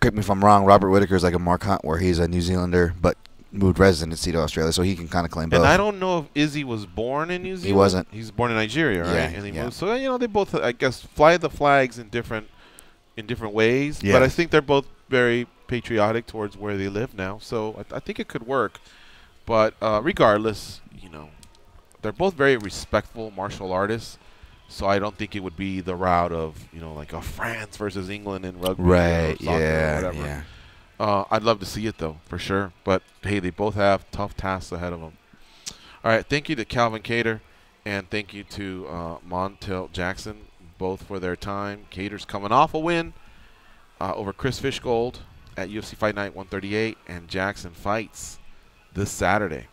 correct me if I'm wrong, Robert Whitaker is like a Mark Hunt, where he's a New Zealander but moved residency to Australia, so he can kind of claim both. And I don't know if Izzy was born in New Zealand. He wasn't. He's born in Nigeria, right? Yeah, And he moved. So they both, I guess, fly the flags in different ways. Yeah. But I think they're both very patriotic towards where they live now. So I think it could work. But regardless, they're both very respectful martial artists. So I don't think it would be the route of, like a France versus England in rugby or soccer or whatever. Yeah. I'd love to see it, though, for sure. But, hey, they both have tough tasks ahead of them. All right, thank you to Calvin Kattar, and thank you to Montel Jackson, both for their time. Kattar's coming off a win over Chris Fishgold at UFC Fight Night 138, and Jackson fights this Saturday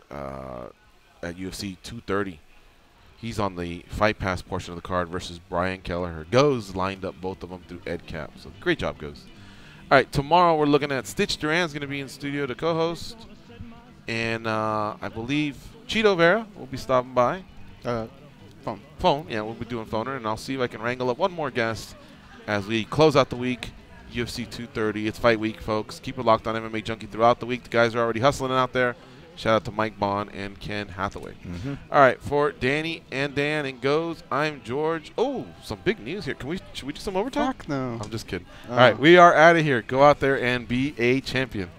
at UFC 230. He's on the Fight Pass portion of the card versus Brian Kelleher. Goes lined up both of them through Ed Cap. So great job, Goes. All right, tomorrow we're looking at Stitch Duran's going to be in studio to co-host. And I believe Cheeto Vera will be stopping by. Phone, yeah, we'll be doing phoner. And I'll see if I can wrangle up one more guest as we close out the week. UFC 230. It's fight week, folks. Keep it locked on MMA Junkie throughout the week. The guys are already hustling out there. Shout out to Mike Bond and Ken Hathaway. All right, for Danny and Dan and Goes, I'm George. Oh, some big news here. Should we do some overtime? Fuck no. I'm just kidding. All right, we are out of here. Go out there and be a champion.